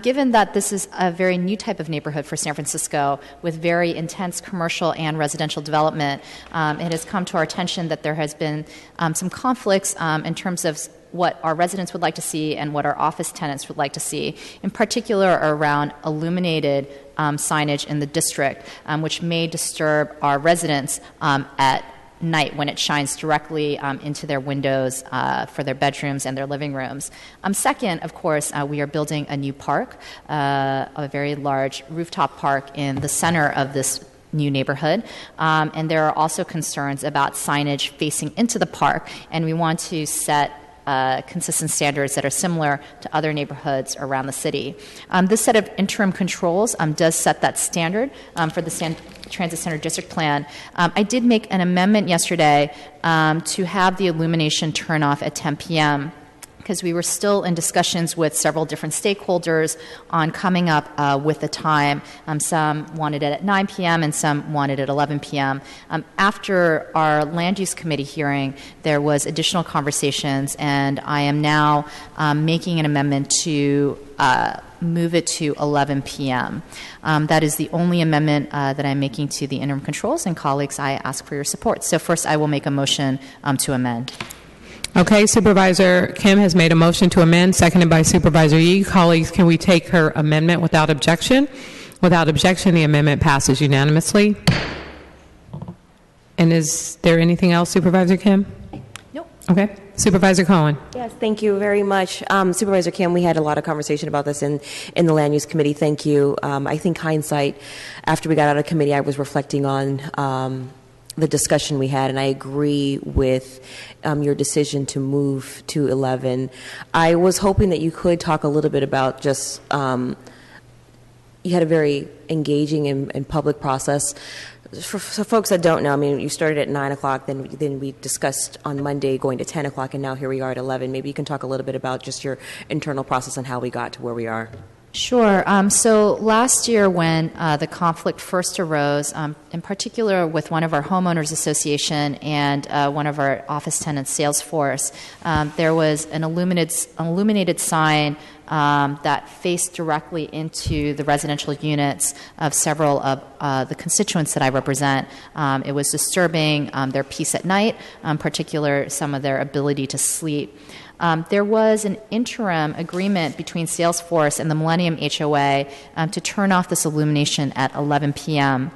Given that this is a very new type of neighborhood for San Francisco with very intense commercial and residential development, it has come to our attention that there has been some conflicts in terms of what our residents would like to see and what our office tenants would like to see, in particular around illuminated signage in the district, which may disturb our residents at night when it shines directly into their windows for their bedrooms and their living rooms. Second, of course, we are building a new park, a very large rooftop park in the center of this new neighborhood, and there are also concerns about signage facing into the park, and we want to set consistent standards that are similar to other neighborhoods around the city. This set of interim controls does set that standard for the Transit Center District Plan. I did make an amendment yesterday to have the illumination turn off at 10 p.m. because we were still in discussions with several different stakeholders on coming up with a time. Some wanted it at 9 p.m. and some wanted it at 11 p.m. After our Land Use Committee hearing, there was additional conversations, and I am now making an amendment to move it to 11 p.m. That is the only amendment that I'm making to the interim controls, and colleagues, I ask for your support. So first, I will make a motion to amend. Okay, Supervisor Kim has made a motion to amend, seconded by Supervisor Yee. Colleagues, can we take her amendment without objection? Without objection, the amendment passes unanimously. And is there anything else, Supervisor Kim? Nope. Okay. Supervisor Cohen. Yes, thank you very much. Supervisor Kim, we had a lot of conversation about this in the Land Use Committee. Thank you. I think hindsight, after we got out of committee, I was reflecting on the discussion we had, and I agree with your decision to move to 11. I was hoping that you could talk a little bit about just, you had a very engaging and public process. For folks that don't know, I mean, you started at 9 o'clock, then we discussed on Monday going to 10 o'clock, and now here we are at 11. Maybe you can talk a little bit about just your internal process and how we got to where we are. Sure. So last year when the conflict first arose, in particular with one of our homeowners association and one of our office tenants, Salesforce, there was an illuminated sign that faced directly into the residential units of several of the constituents that I represent. It was disturbing their peace at night, in particular some of their ability to sleep. There was an interim agreement between Salesforce and the Millennium HOA to turn off this illumination at 11 p.m.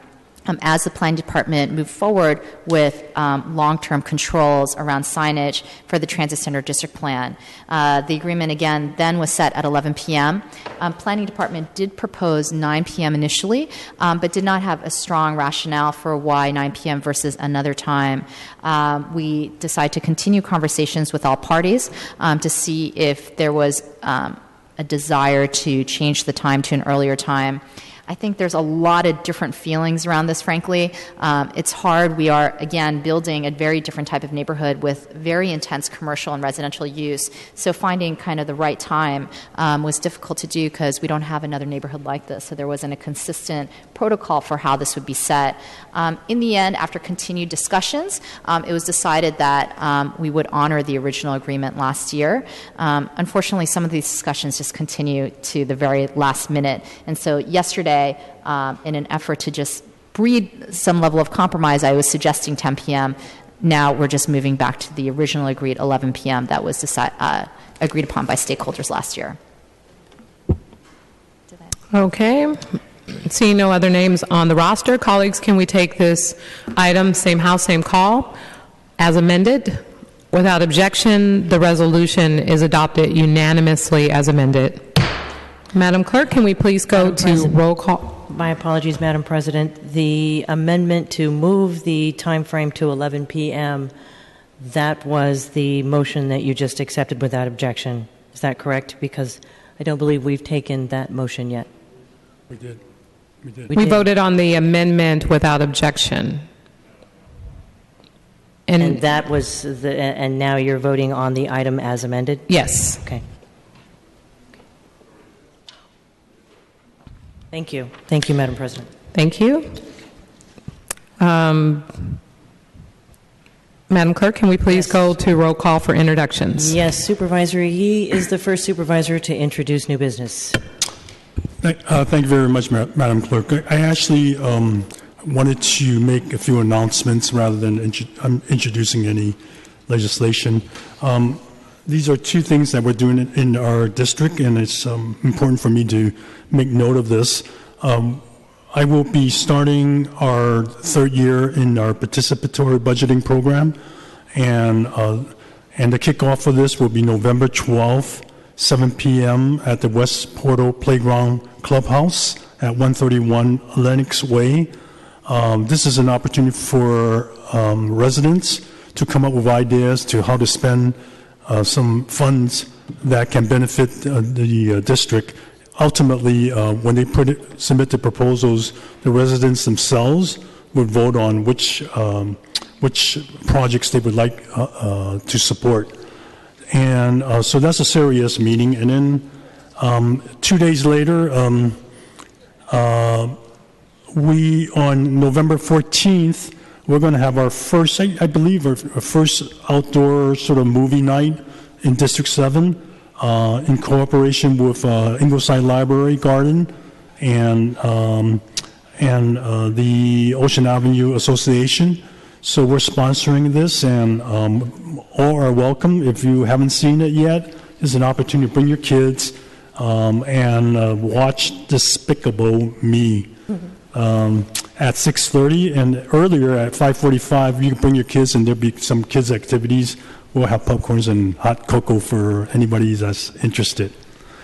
As the planning department moved forward with long-term controls around signage for the Transit Center District Plan. The agreement, again, then was set at 11 p.m. Planning department did propose 9 p.m. initially, but did not have a strong rationale for why 9 p.m. versus another time. We decided to continue conversations with all parties to see if there was a desire to change the time to an earlier time. I think there's a lot of different feelings around this, frankly. It's hard. We are, again, building a very different type of neighborhood with very intense commercial and residential use. So finding kind of the right time was difficult to do because we don't have another neighborhood like this. So there wasn't a consistent protocol for how this would be set. In the end, after continued discussions, it was decided that we would honor the original agreement last year. Unfortunately, some of these discussions just continue to the very last minute. And so yesterday, in an effort to just breed some level of compromise, I was suggesting 10 p.m. Now we're just moving back to the original agreed 11 p.m. that was agreed upon by stakeholders last year. Okay. Seeing no other names on the roster, colleagues, can we take this item, same house, same call, as amended? Without objection, the resolution is adopted unanimously as amended. Madam Clerk, can we please go to roll call? My apologies, Madam President. The amendment to move the time frame to 11 p.m., that was the motion that you just accepted without objection. Is that correct? Because I don't believe we've taken that motion yet. We did. We voted on the amendment without objection. And that was and now you're voting on the item as amended? Yes. Okay. Thank you. Thank you, Madam President. Thank you. Madam Clerk, can we please go to roll call for introductions? Yes, Supervisor Yee is the first supervisor to introduce new business. Thank you very much, Madam Clerk. I actually wanted to make a few announcements rather than introducing any legislation. These are two things that we're doing in our district, and it's important for me to make note of this. I will be starting our third year in our participatory budgeting program, and the kickoff for this will be November 12th, 7 p.m. at the West Portal Playground Clubhouse at 131 Lenox Way. This is an opportunity for residents to come up with ideas to how to spend some funds that can benefit the district. Ultimately, when they submit the proposals, the residents themselves would vote on which projects they would like to support. And so that's a serious meeting. And then 2 days later, we, on November 14th, we're going to have our first, I believe, our first outdoor sort of movie night in District 7. In cooperation with Ingleside Library Garden and the Ocean Avenue Association. So we're sponsoring this, and all are welcome. If you haven't seen it yet, it's an opportunity to bring your kids and watch Despicable Me at 6:30, and earlier at 5:45. You can bring your kids, and there'll be some kids' activities. We'll have popcorns and hot cocoa for anybody that's interested.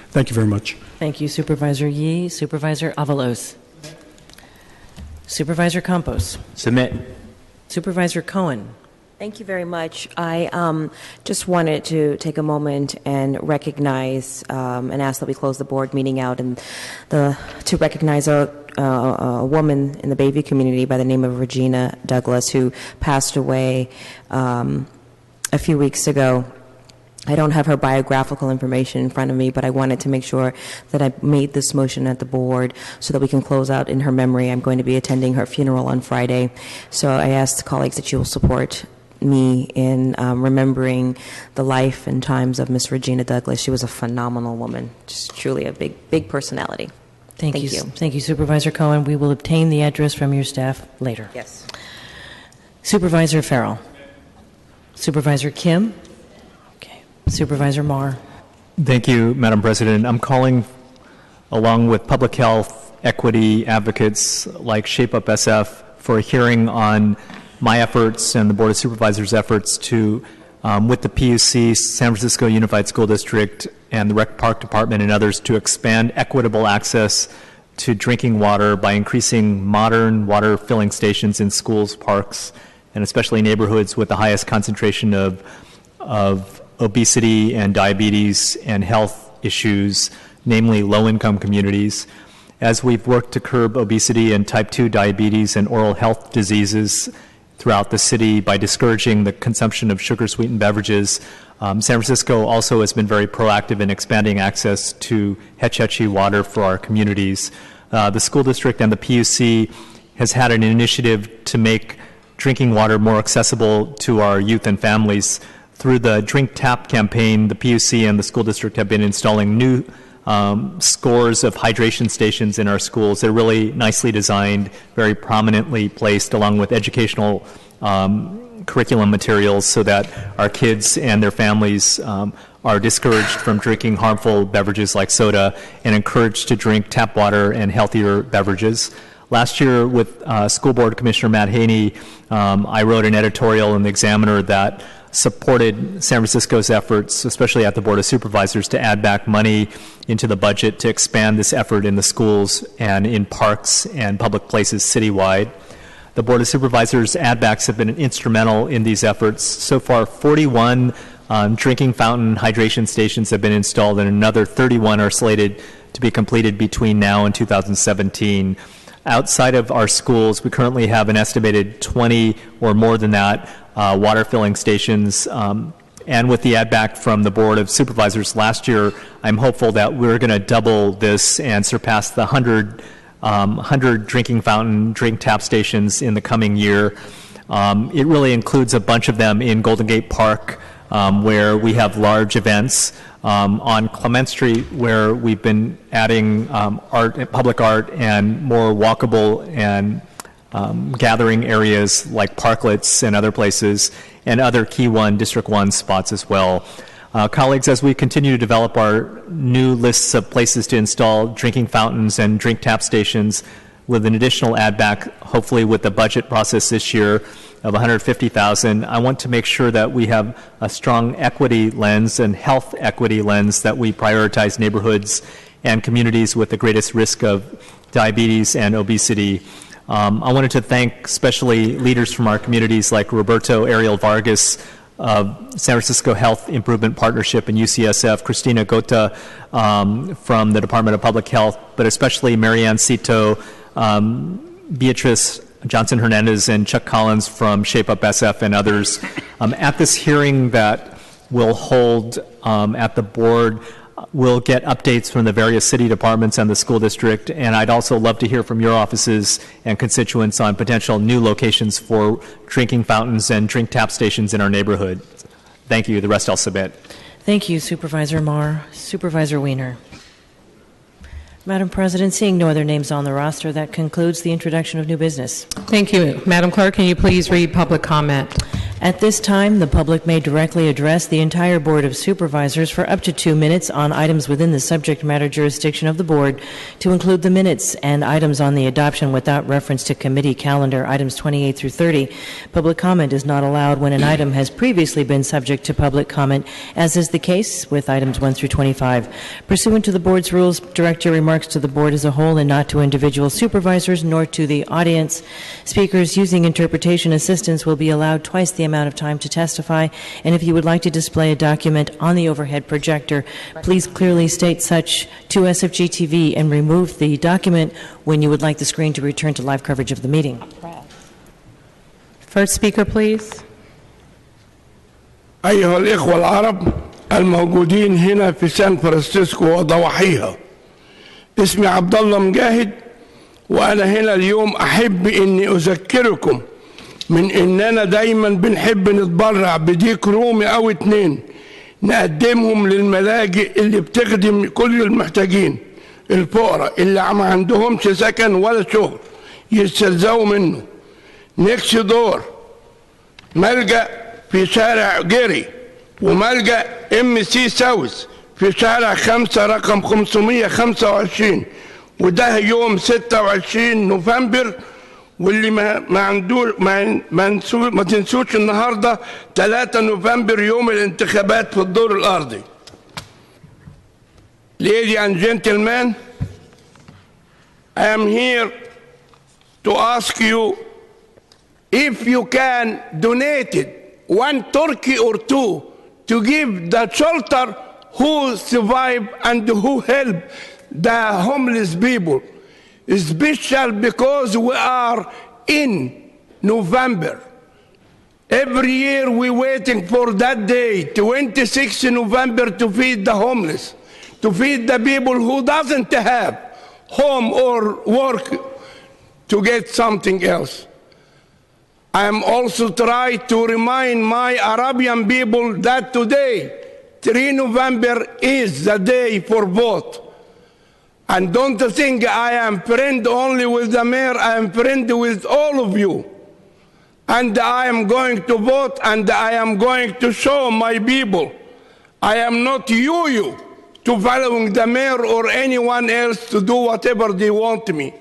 Thank you very much. Thank you, Supervisor Yee. Supervisor Avalos. Supervisor Campos. Submit. Supervisor Cohen. Thank you very much. I just wanted to take a moment and recognize and ask that we close the board meeting out and to recognize a woman in the Bayview community by the name of Regina Douglas, who passed away a few weeks ago. I don't have her biographical information in front of me, but I wanted to make sure that I made this motion at the board so that we can close out in her memory. I'm going to be attending her funeral on Friday, so I asked colleagues that you will support me in remembering the life and times of Miss Regina Douglas. She was a phenomenal woman, just truly a big personality. Thank you. Thank you, Supervisor Cohen. We will obtain the address from your staff later. Yes. Supervisor Farrell. Supervisor Kim. Okay. Supervisor Marr. Thank you, Madam President. I'm calling, along with public health equity advocates like Shape Up SF, for a hearing on my efforts and the Board of Supervisors' efforts to, with the PUC, San Francisco Unified School District, and the Rec Park Department and others, to expand equitable access to drinking water by increasing modern water filling stations in schools, parks, and especially neighborhoods with the highest concentration of obesity and diabetes and health issues, namely low-income communities. As we've worked to curb obesity and type 2 diabetes and oral health diseases throughout the city by discouraging the consumption of sugar-sweetened beverages, San Francisco also has been very proactive in expanding access to Hetch Hetchy water for our communities. The school district and the PUC has had an initiative to make drinking water more accessible to our youth and families. Through the Drink Tap campaign, the PUC and the school district have been installing new scores of hydration stations in our schools. They're really nicely designed, very prominently placed, along with educational curriculum materials, so that our kids and their families are discouraged from drinking harmful beverages like soda and encouraged to drink tap water and healthier beverages. Last year, with School Board Commissioner Matt Haney, I wrote an editorial in the Examiner that supported San Francisco's efforts, especially at the Board of Supervisors, to add back money into the budget to expand this effort in the schools and in parks and public places citywide. The Board of Supervisors add-backs have been instrumental in these efforts. So far, 41 drinking fountain hydration stations have been installed, and another 31 are slated to be completed between now and 2017. Outside of our schools, we currently have an estimated 20 or more than that water filling stations. And with the add-back from the Board of Supervisors last year, I'm hopeful that we're going to double this and surpass the 100 drinking fountain, drink tap stations in the coming year. It really includes a bunch of them in Golden Gate Park, where we have large events, on Clement Street, where we've been adding public art and more walkable and gathering areas like parklets and other places, and other Key 1, District 1 spots as well. Colleagues, as we continue to develop our new lists of places to install drinking fountains and drink tap stations with an additional add-back, hopefully with the budget process this year of $150,000, I want to make sure that we have a strong equity lens and health equity lens, that we prioritize neighborhoods and communities with the greatest risk of diabetes and obesity. I wanted to thank especially leaders from our communities like Roberto Ariel Vargas of San Francisco Health Improvement Partnership and UCSF, Christina Gota from the Department of Public Health, but especially Marianne Cito, Beatrice Johnson-Hernandez, and Chuck Collins from Shape Up SF and others. At this hearing that we'll hold at the board, we'll get updates from the various city departments and the school district, and I'd also love to hear from your offices and constituents on potential new locations for drinking fountains and drink tap stations in our neighborhood. Thank you. The rest I'll submit. Thank you, Supervisor Marr. Supervisor Wiener. Madam President, seeing no other names on the roster, that concludes the introduction of new business. Thank you. Madam Clerk, can you please read public comment? At this time, the public may directly address the entire Board of Supervisors for up to 2 minutes on items within the subject matter jurisdiction of the Board, to include the minutes and items on the adoption without reference to committee calendar, items 28 through 30. Public comment is not allowed when an item has previously been subject to public comment, as is the case with items 1 through 25. Pursuant to the Board's rules, direct your remarks to the Board as a whole and not to individual supervisors nor to the audience. Speakers using interpretation assistance will be allowed twice the amount of time to testify, and if you would like to display a document on the overhead projector, please clearly state such to SFG TV and remove the document when you would like the screen to return to live coverage of the meeting. First speaker, please. أيها الإخوة العرب الموجودين هنا في سان فرانسيسكو وضواحيها، اسمي عبد الله مجاهد، وأنا هنا اليوم أحب إني أذكركم من إننا دايما بنحب نتبرع بديك رومي أو 2 نقدمهم للملاجئ اللي بتخدم كل المحتاجين، الفقراء اللي ما عندهمش سكن ولا شغل يستلزموا منه. نكس دور ملجأ في شارع جيري، وملجأ MC ساوث في شارع 5 رقم 525، وده يوم 26 نوفمبر. واللي ما تنسوش النهارده 3 نوفمبر يوم الانتخابات في الدور الارضي. Ladies and gentlemen, I am here to ask you if you can donate 1 turkey or 2 to give the shelter who survive and who help the homeless people. Special because we are in November. Every year we're waiting for that day, 26 November, to feed the homeless, to feed the people who doesn't have home or work to get something else. I am also trying to remind my Arabian people that today, 3 November, is the day for vote. And don't think I am friend only with the mayor, I am friend with all of you. And I am going to vote, and I am going to show my people I am not you to following the mayor or anyone else to do whatever they want me.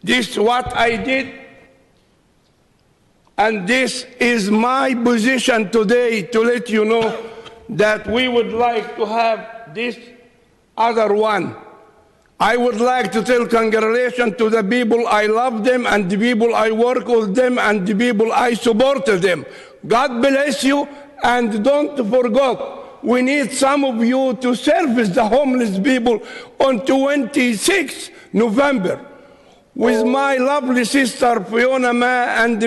This is what I did. And this is my position today to let you know that we would like to have this other one. I would like to tell congratulations to the people I love them and the people I work with them and the people I support them. God bless you, and don't forget, we need some of you to service the homeless people on 26 November with my lovely sister Fiona Ma and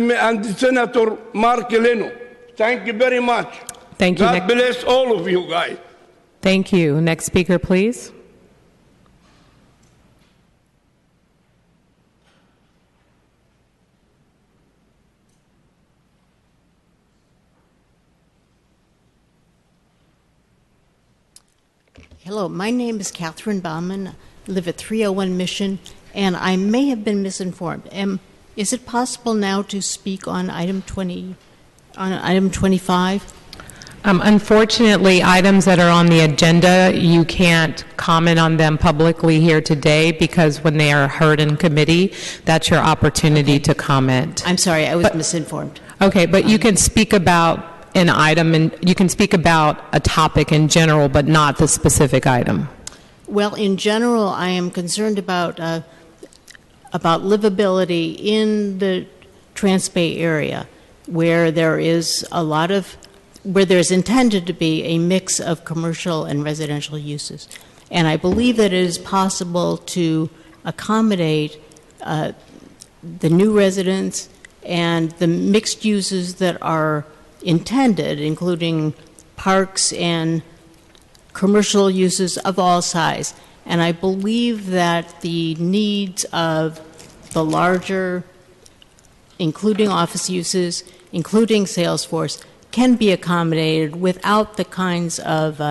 Senator Mark Leno. Thank you very much. Thank you. God bless all of you guys. Thank you. Next speaker, please. Hello, my name is Catherine Bauman. I live at 301 Mission, and I may have been misinformed. Is it possible now to speak on item 25? Unfortunately, items that are on the agenda, you can't comment on them publicly here today because when they are heard in committee, that's your opportunity to comment. I'm sorry, I was misinformed. Okay, but you can speak about an item, and you can speak about a topic in general, but not the specific item. Well, in general, I am concerned about livability in the Trans-Bay area, where there is where there's intended to be a mix of commercial and residential uses. And I believe that it is possible to accommodate the new residents and the mixed uses that are intended, including parks and commercial uses of all size. And I believe that the needs of the larger, including office uses, including sales force, can be accommodated without the kinds of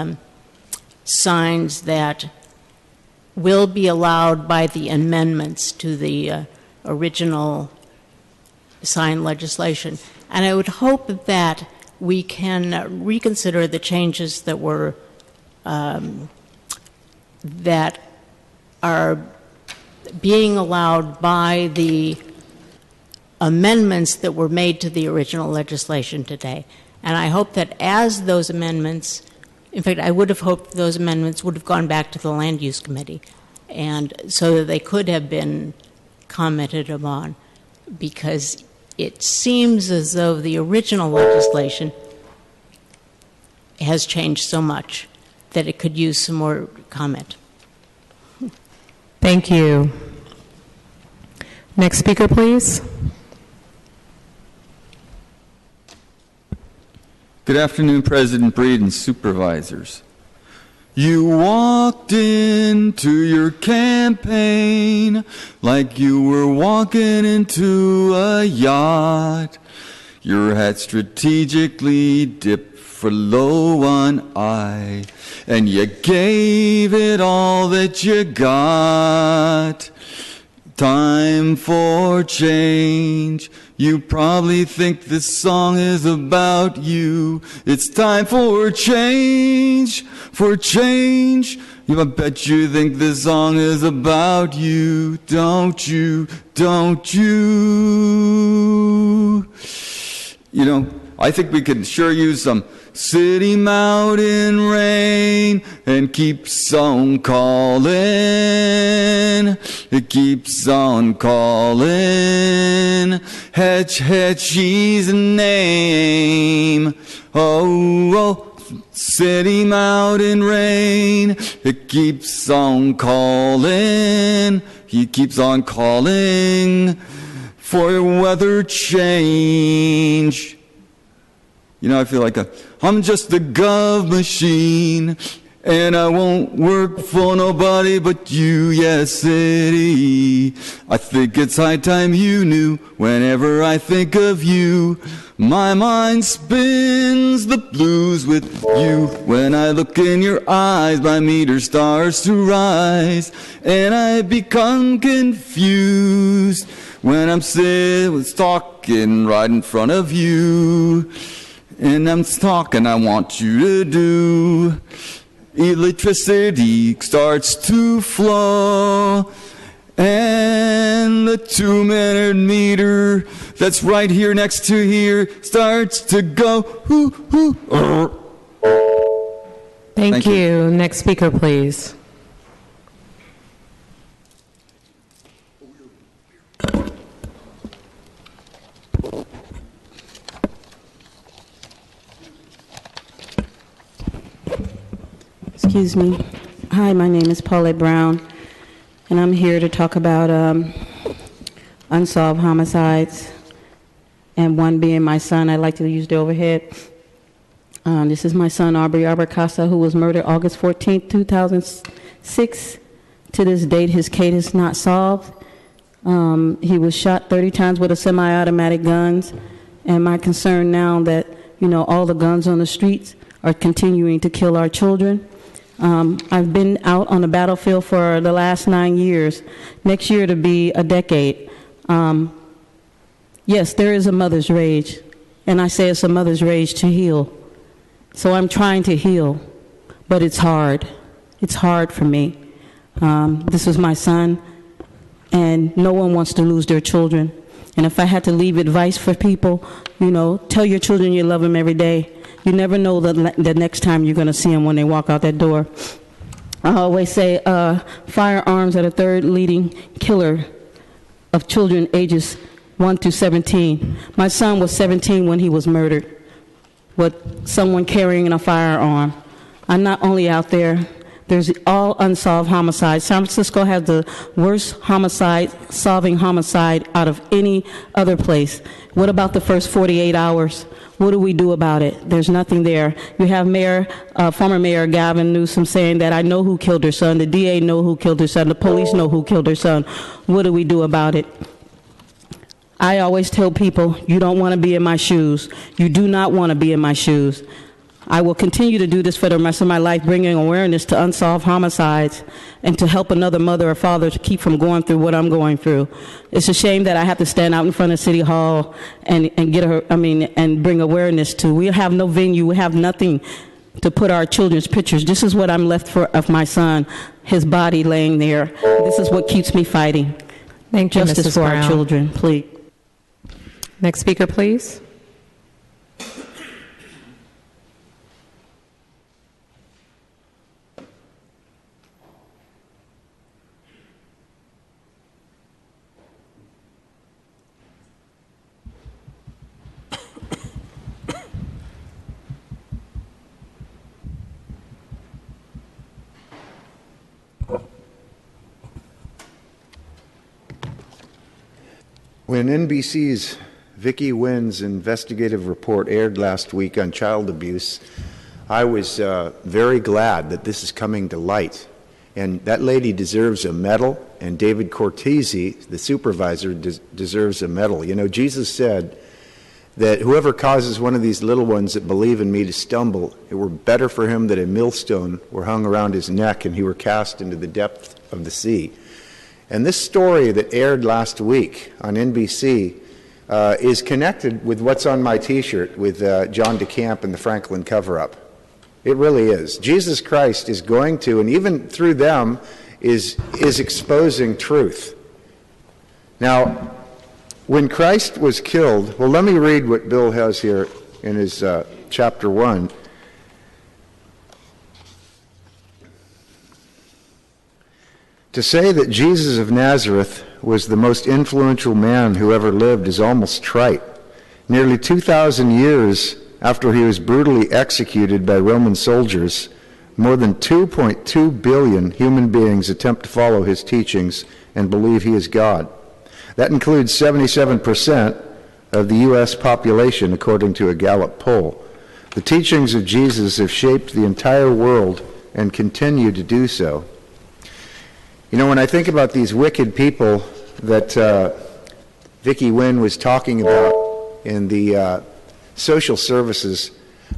signs that will be allowed by the amendments to the original sign legislation. And I would hope that we can reconsider the changes that were that are being allowed by the amendments that were made to the original legislation today. And I hope that as those amendments, in fact, I would have hoped those amendments would have gone back to the Land Use Committee, and so that they could have been commented upon, because it seems as though the original legislation has changed so much that it could use some more comment. Thank you. Next speaker, please. Good afternoon, President Breed and supervisors. You walked into your campaign like you were walking into a yacht. Your hat strategically dipped for low one eye, and you gave it all that you got. Time for change. You probably think this song is about you. It's time for change, for change. I bet you think this song is about you, don't you, don't you? You know, I think we could sure use some City Mountain Rain, and keeps on calling, it keeps on calling. She's a name. Oh, oh, City Mountain Rain, it keeps on calling, he keeps on calling for weather change. You know, I feel like I'm just a gov machine, and I won't work for nobody but you, yes, city. I think it's high time you knew, whenever I think of you, my mind spins the blues with you. When I look in your eyes, my meter starts to rise, and I become confused when I'm talking right in front of you. And I'm talking, I want you to do. Electricity starts to flow, and when the 2-minute meter that's right here next to here starts to go. Thank you. Next speaker, please. Excuse me. Hi, my name is Paulette Brown, and I'm here to talk about unsolved homicides, and one being my son. I'd like to use the overhead. This is my son, Aubrey Arbacasa, who was murdered August 14th, 2006. To this date, his case is not solved. He was shot 30 times with a semi-automatic guns, and my concern now that, all the guns on the streets are continuing to kill our children. I've been out on the battlefield for the last 9 years. Next year to be a decade. Yes, there is a mother's rage, and I say it's a mother's rage to heal. So I'm trying to heal, but it's hard. It's hard for me. This was my son, and no one wants to lose their children. And if I had to leave advice for people, tell your children you love them every day. You never know the next time you're going to see them when they walk out that door. I always say firearms are the third leading killer of children ages 1 to 17. My son was 17 when he was murdered with someone carrying a firearm. I'm not only out there. There's all unsolved homicides. San Francisco has the worst solving homicide out of any other place. What about the first 48 hours? What do we do about it? There's nothing there. You have former Mayor Gavin Newsom saying that I know who killed her son, the DA know who killed her son, the police know who killed her son. What do we do about it? I always tell people, you don't want to be in my shoes. You do not want to be in my shoes. I will continue to do this for the rest of my life, bringing awareness to unsolved homicides and to help another mother or father to keep from going through what I'm going through. It's a shame that I have to stand out in front of City Hall and bring awareness to. We have no venue. We have nothing to put our children's pictures. This is what I'm left of my son, his body laying there. This is what keeps me fighting. Thank you, Justice Mrs. for Brown. our children, please. Next speaker, please. When NBC's Vicki Wynn's investigative report aired last week on child abuse, I was very glad that this is coming to light. And that lady deserves a medal, and David Cortese, the supervisor, deserves a medal. Jesus said that whoever causes one of these little ones that believe in me to stumble, it were better for him that a millstone were hung around his neck and he were cast into the depth of the sea. And this story that aired last week on NBC is connected with what's on my T-shirt with John DeCamp and the Franklin cover-up. It really is. Jesus Christ is going to, and even through them, is exposing truth. Now, when Christ was killed, well, let me read what Bill has here in his chapter 1. To say that Jesus of Nazareth was the most influential man who ever lived is almost trite. Nearly 2,000 years after he was brutally executed by Roman soldiers, more than 2.2 billion human beings attempt to follow his teachings and believe he is God. That includes 77% of the U.S. population, according to a Gallup poll. The teachings of Jesus have shaped the entire world and continue to do so. When I think about these wicked people that Vicki Wynn was talking about in the social services,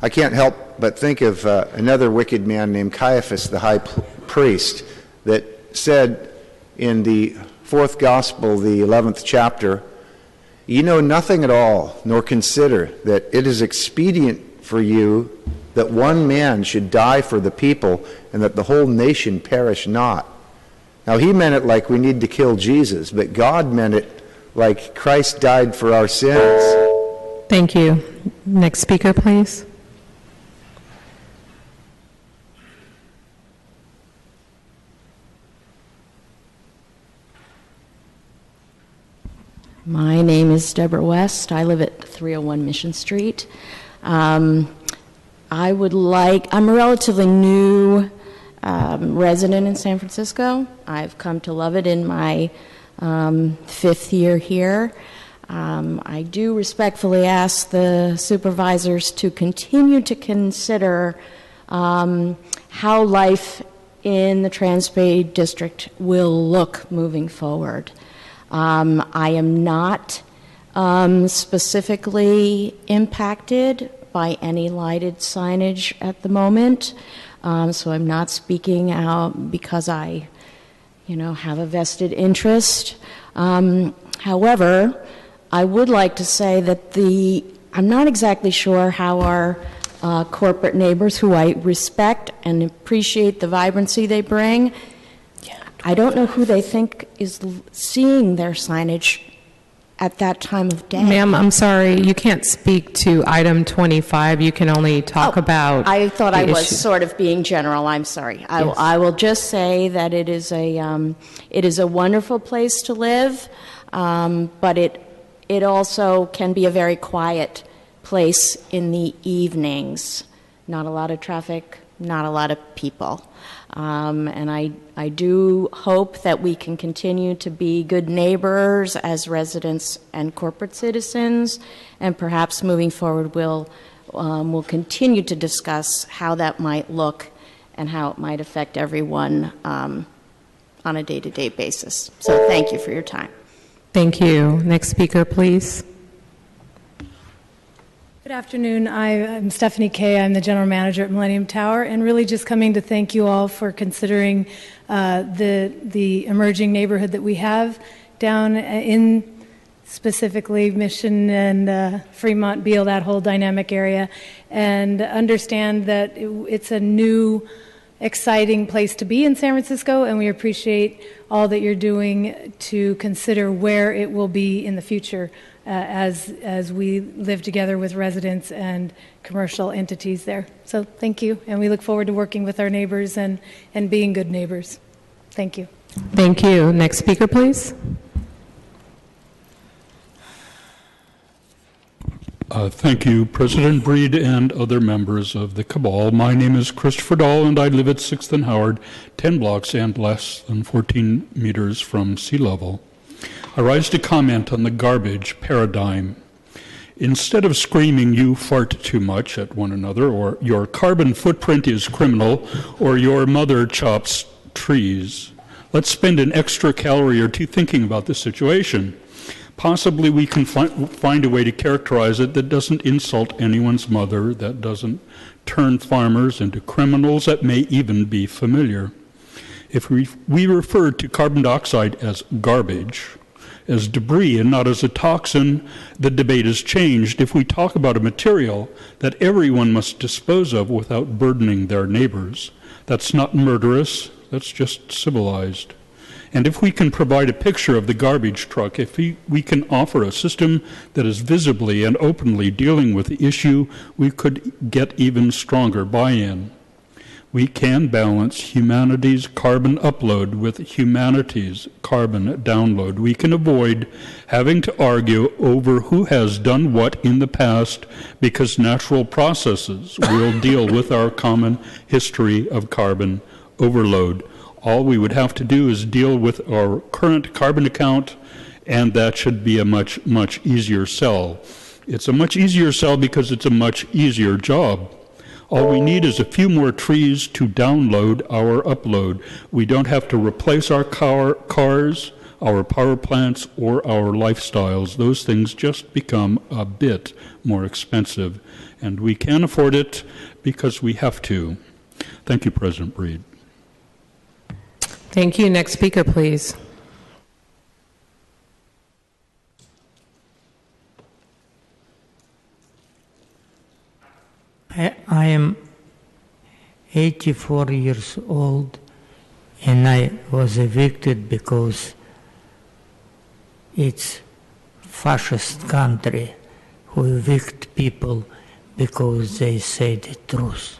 I can't help but think of another wicked man named Caiaphas, the high priest, that said in the fourth gospel, the 11th chapter, "You know nothing at all, nor consider that it is expedient for you that one man should die for the people, and that the whole nation perish not." Now, he meant it like we need to kill Jesus, but God meant it like Christ died for our sins. Thank you. Next speaker, please. My name is Deborah West. I live at 301 Mission Street. I'm a relatively new resident in San Francisco. I've come to love it in my 5th year here. I do respectfully ask the supervisors to continue to consider how life in the Trans-Bay District will look moving forward. I am not specifically impacted by any lighted signage at the moment, so I'm not speaking out because I, have a vested interest. However, I would like to say that I'm not exactly sure how our corporate neighbors, who I respect and appreciate the vibrancy they bring, I don't know who they think is seeing their signage at that time of day. Ma'am, I'm sorry, you can't speak to item 25. You can only talk about I thought I was issue. sort of being general. I'm sorry. Yes. I will just say that it is a wonderful place to live, but it also can be a very quiet place in the evenings. Not a lot of traffic, not a lot of people. And I do hope that we can continue to be good neighbors as residents and corporate citizens, and perhaps moving forward we'll continue to discuss how that might look and how it might affect everyone on a day-to-day basis. So thank you for your time. Thank you. Next speaker, please. Good afternoon. I'm Stephanie Kay. I'm the general manager at Millennium Tower, and really just coming to thank you all for considering the emerging neighborhood that we have down in specifically Mission and Fremont, Beale, that whole dynamic area, and understand that it's a new, exciting place to be in San Francisco, and we appreciate all that you're doing to consider where it will be in the future. As we live together with residents and commercial entities there. So thank you, and we look forward to working with our neighbors and being good neighbors. Thank you. Thank you. Next speaker, please. Thank you, President Breed and other members of the cabal. My name is Christopher Dahl, and I live at 6th and Howard, 10 blocks and less than 14 meters from sea level. I rise to comment on the garbage paradigm. Instead of screaming, "You fart too much" at one another, or "Your carbon footprint is criminal," or "Your mother chops trees," let's spend an extra calorie or two thinking about the situation. Possibly we can find a way to characterize it that doesn't insult anyone's mother, that doesn't turn farmers into criminals, that may even be familiar. If we refer to carbon dioxide as garbage, as debris and not as a toxin, the debate has changed. If we talk about a material that everyone must dispose of without burdening their neighbors, that's not murderous, that's just civilized. And if we can provide a picture of the garbage truck, if we can offer a system that is visibly and openly dealing with the issue, we could get even stronger buy-in. We can balance humanity's carbon upload with humanity's carbon download. We can avoid having to argue over who has done what in the past, because natural processes will deal with our common history of carbon overload. All we would have to do is deal with our current carbon account, and that should be a much, much easier sell. It's a much easier sell because it's a much easier job. All we need is a few more trees to download our upload. We don't have to replace our cars, our power plants, or our lifestyles. Those things just become a bit more expensive, and we can afford it because we have to. Thank you, President Breed. Thank you. Next speaker, please. I am 84 years old, and I was evicted because it's fascist country who evict people because they say the truth.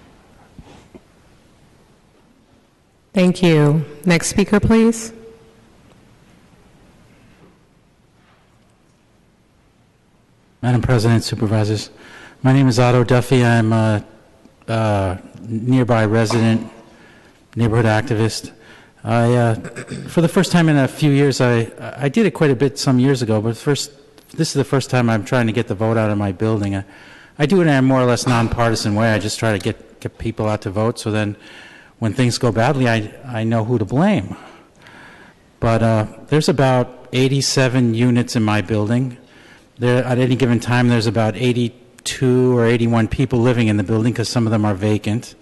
Thank you. Next speaker, please. Madam President, Supervisors, my name is Otto Duffy. I'm a nearby resident, neighborhood activist. For the first time in a few years, I did it quite a bit some years ago, but this is the first time I'm trying to get the vote out of my building. I do it in a more or less nonpartisan way. I just try to get people out to vote, so then when things go badly, I know who to blame. But there's about 87 units in my building. At any given time, there's about 82 or 81 people living in the building because some of them are vacant.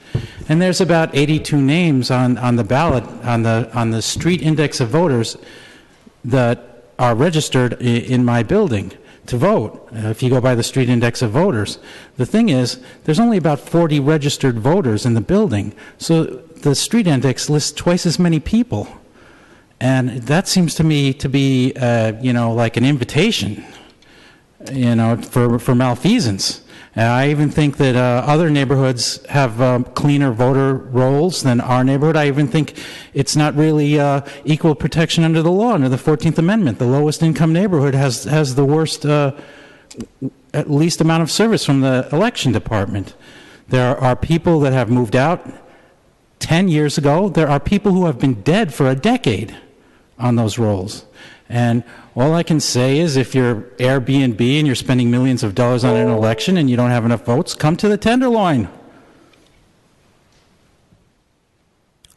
And there's about 82 names on the ballot, on the street index of voters that are registered in my building to vote, if you go by the street index of voters. The thing is, there's only about 40 registered voters in the building, so the street index lists twice as many people. And that seems to me to be, like an invitation, for malfeasance. I even think that other neighborhoods have cleaner voter rolls than our neighborhood. I even think it's not really equal protection under the law, under the 14th Amendment. The lowest income neighborhood has the worst, at least amount of service from the election department. There are people that have moved out 10 years ago. There are people who have been dead for a decade on those rolls. And all I can say is if you're Airbnb and you're spending millions of dollars on an election and you don't have enough votes, come to the Tenderloin.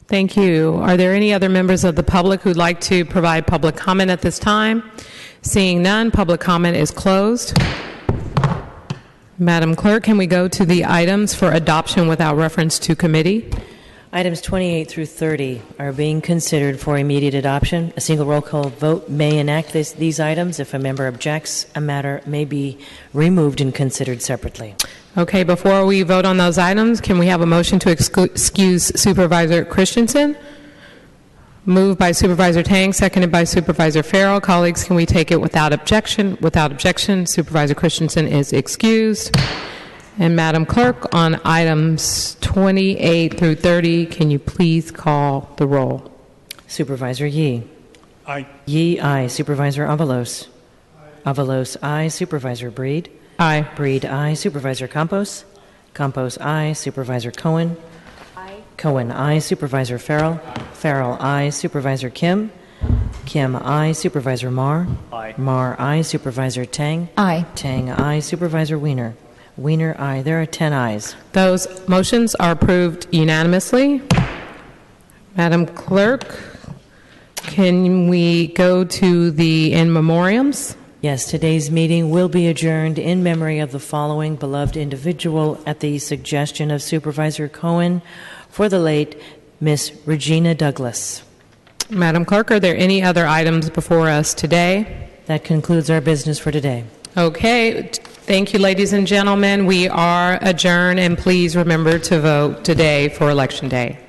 Thank you. Are there any other members of the public who'd like to provide public comment at this time? Seeing none, public comment is closed. Madam Clerk, can we go to the items for adoption without reference to committee? Items 28 through 30 are being considered for immediate adoption. A single roll call vote may enact these items. If a member objects, a matter may be removed and considered separately. Okay, before we vote on those items, can we have a motion to excuse Supervisor Christensen? Moved by Supervisor Tang, seconded by Supervisor Farrell. Colleagues, can we take it without objection? Without objection, Supervisor Christensen is excused. And Madam Clerk, on items 28 through 30, can you please call the roll? Supervisor Yee. Aye. Yee, aye. Supervisor Avalos. Aye. Avalos, aye. Supervisor Breed. Aye. Breed, aye. Supervisor Campos. Campos, aye. Supervisor Cohen. Aye. Cohen, aye. Supervisor Farrell. Aye. Farrell, aye. Supervisor Kim. Kim, aye. Supervisor Marr. Aye. Marr, aye. Supervisor Tang. Aye. Tang, aye. Supervisor Wiener. Wiener, aye. There are 10 ayes. Those motions are approved unanimously. Madam Clerk, can we go to the in memoriams? Yes, today's meeting will be adjourned in memory of the following beloved individual at the suggestion of Supervisor Cohen for the late Miss Regina Douglas. Madam Clerk, are there any other items before us today? That concludes our business for today. Okay. Thank you, ladies and gentlemen. We are adjourned, and please remember to vote today for Election Day.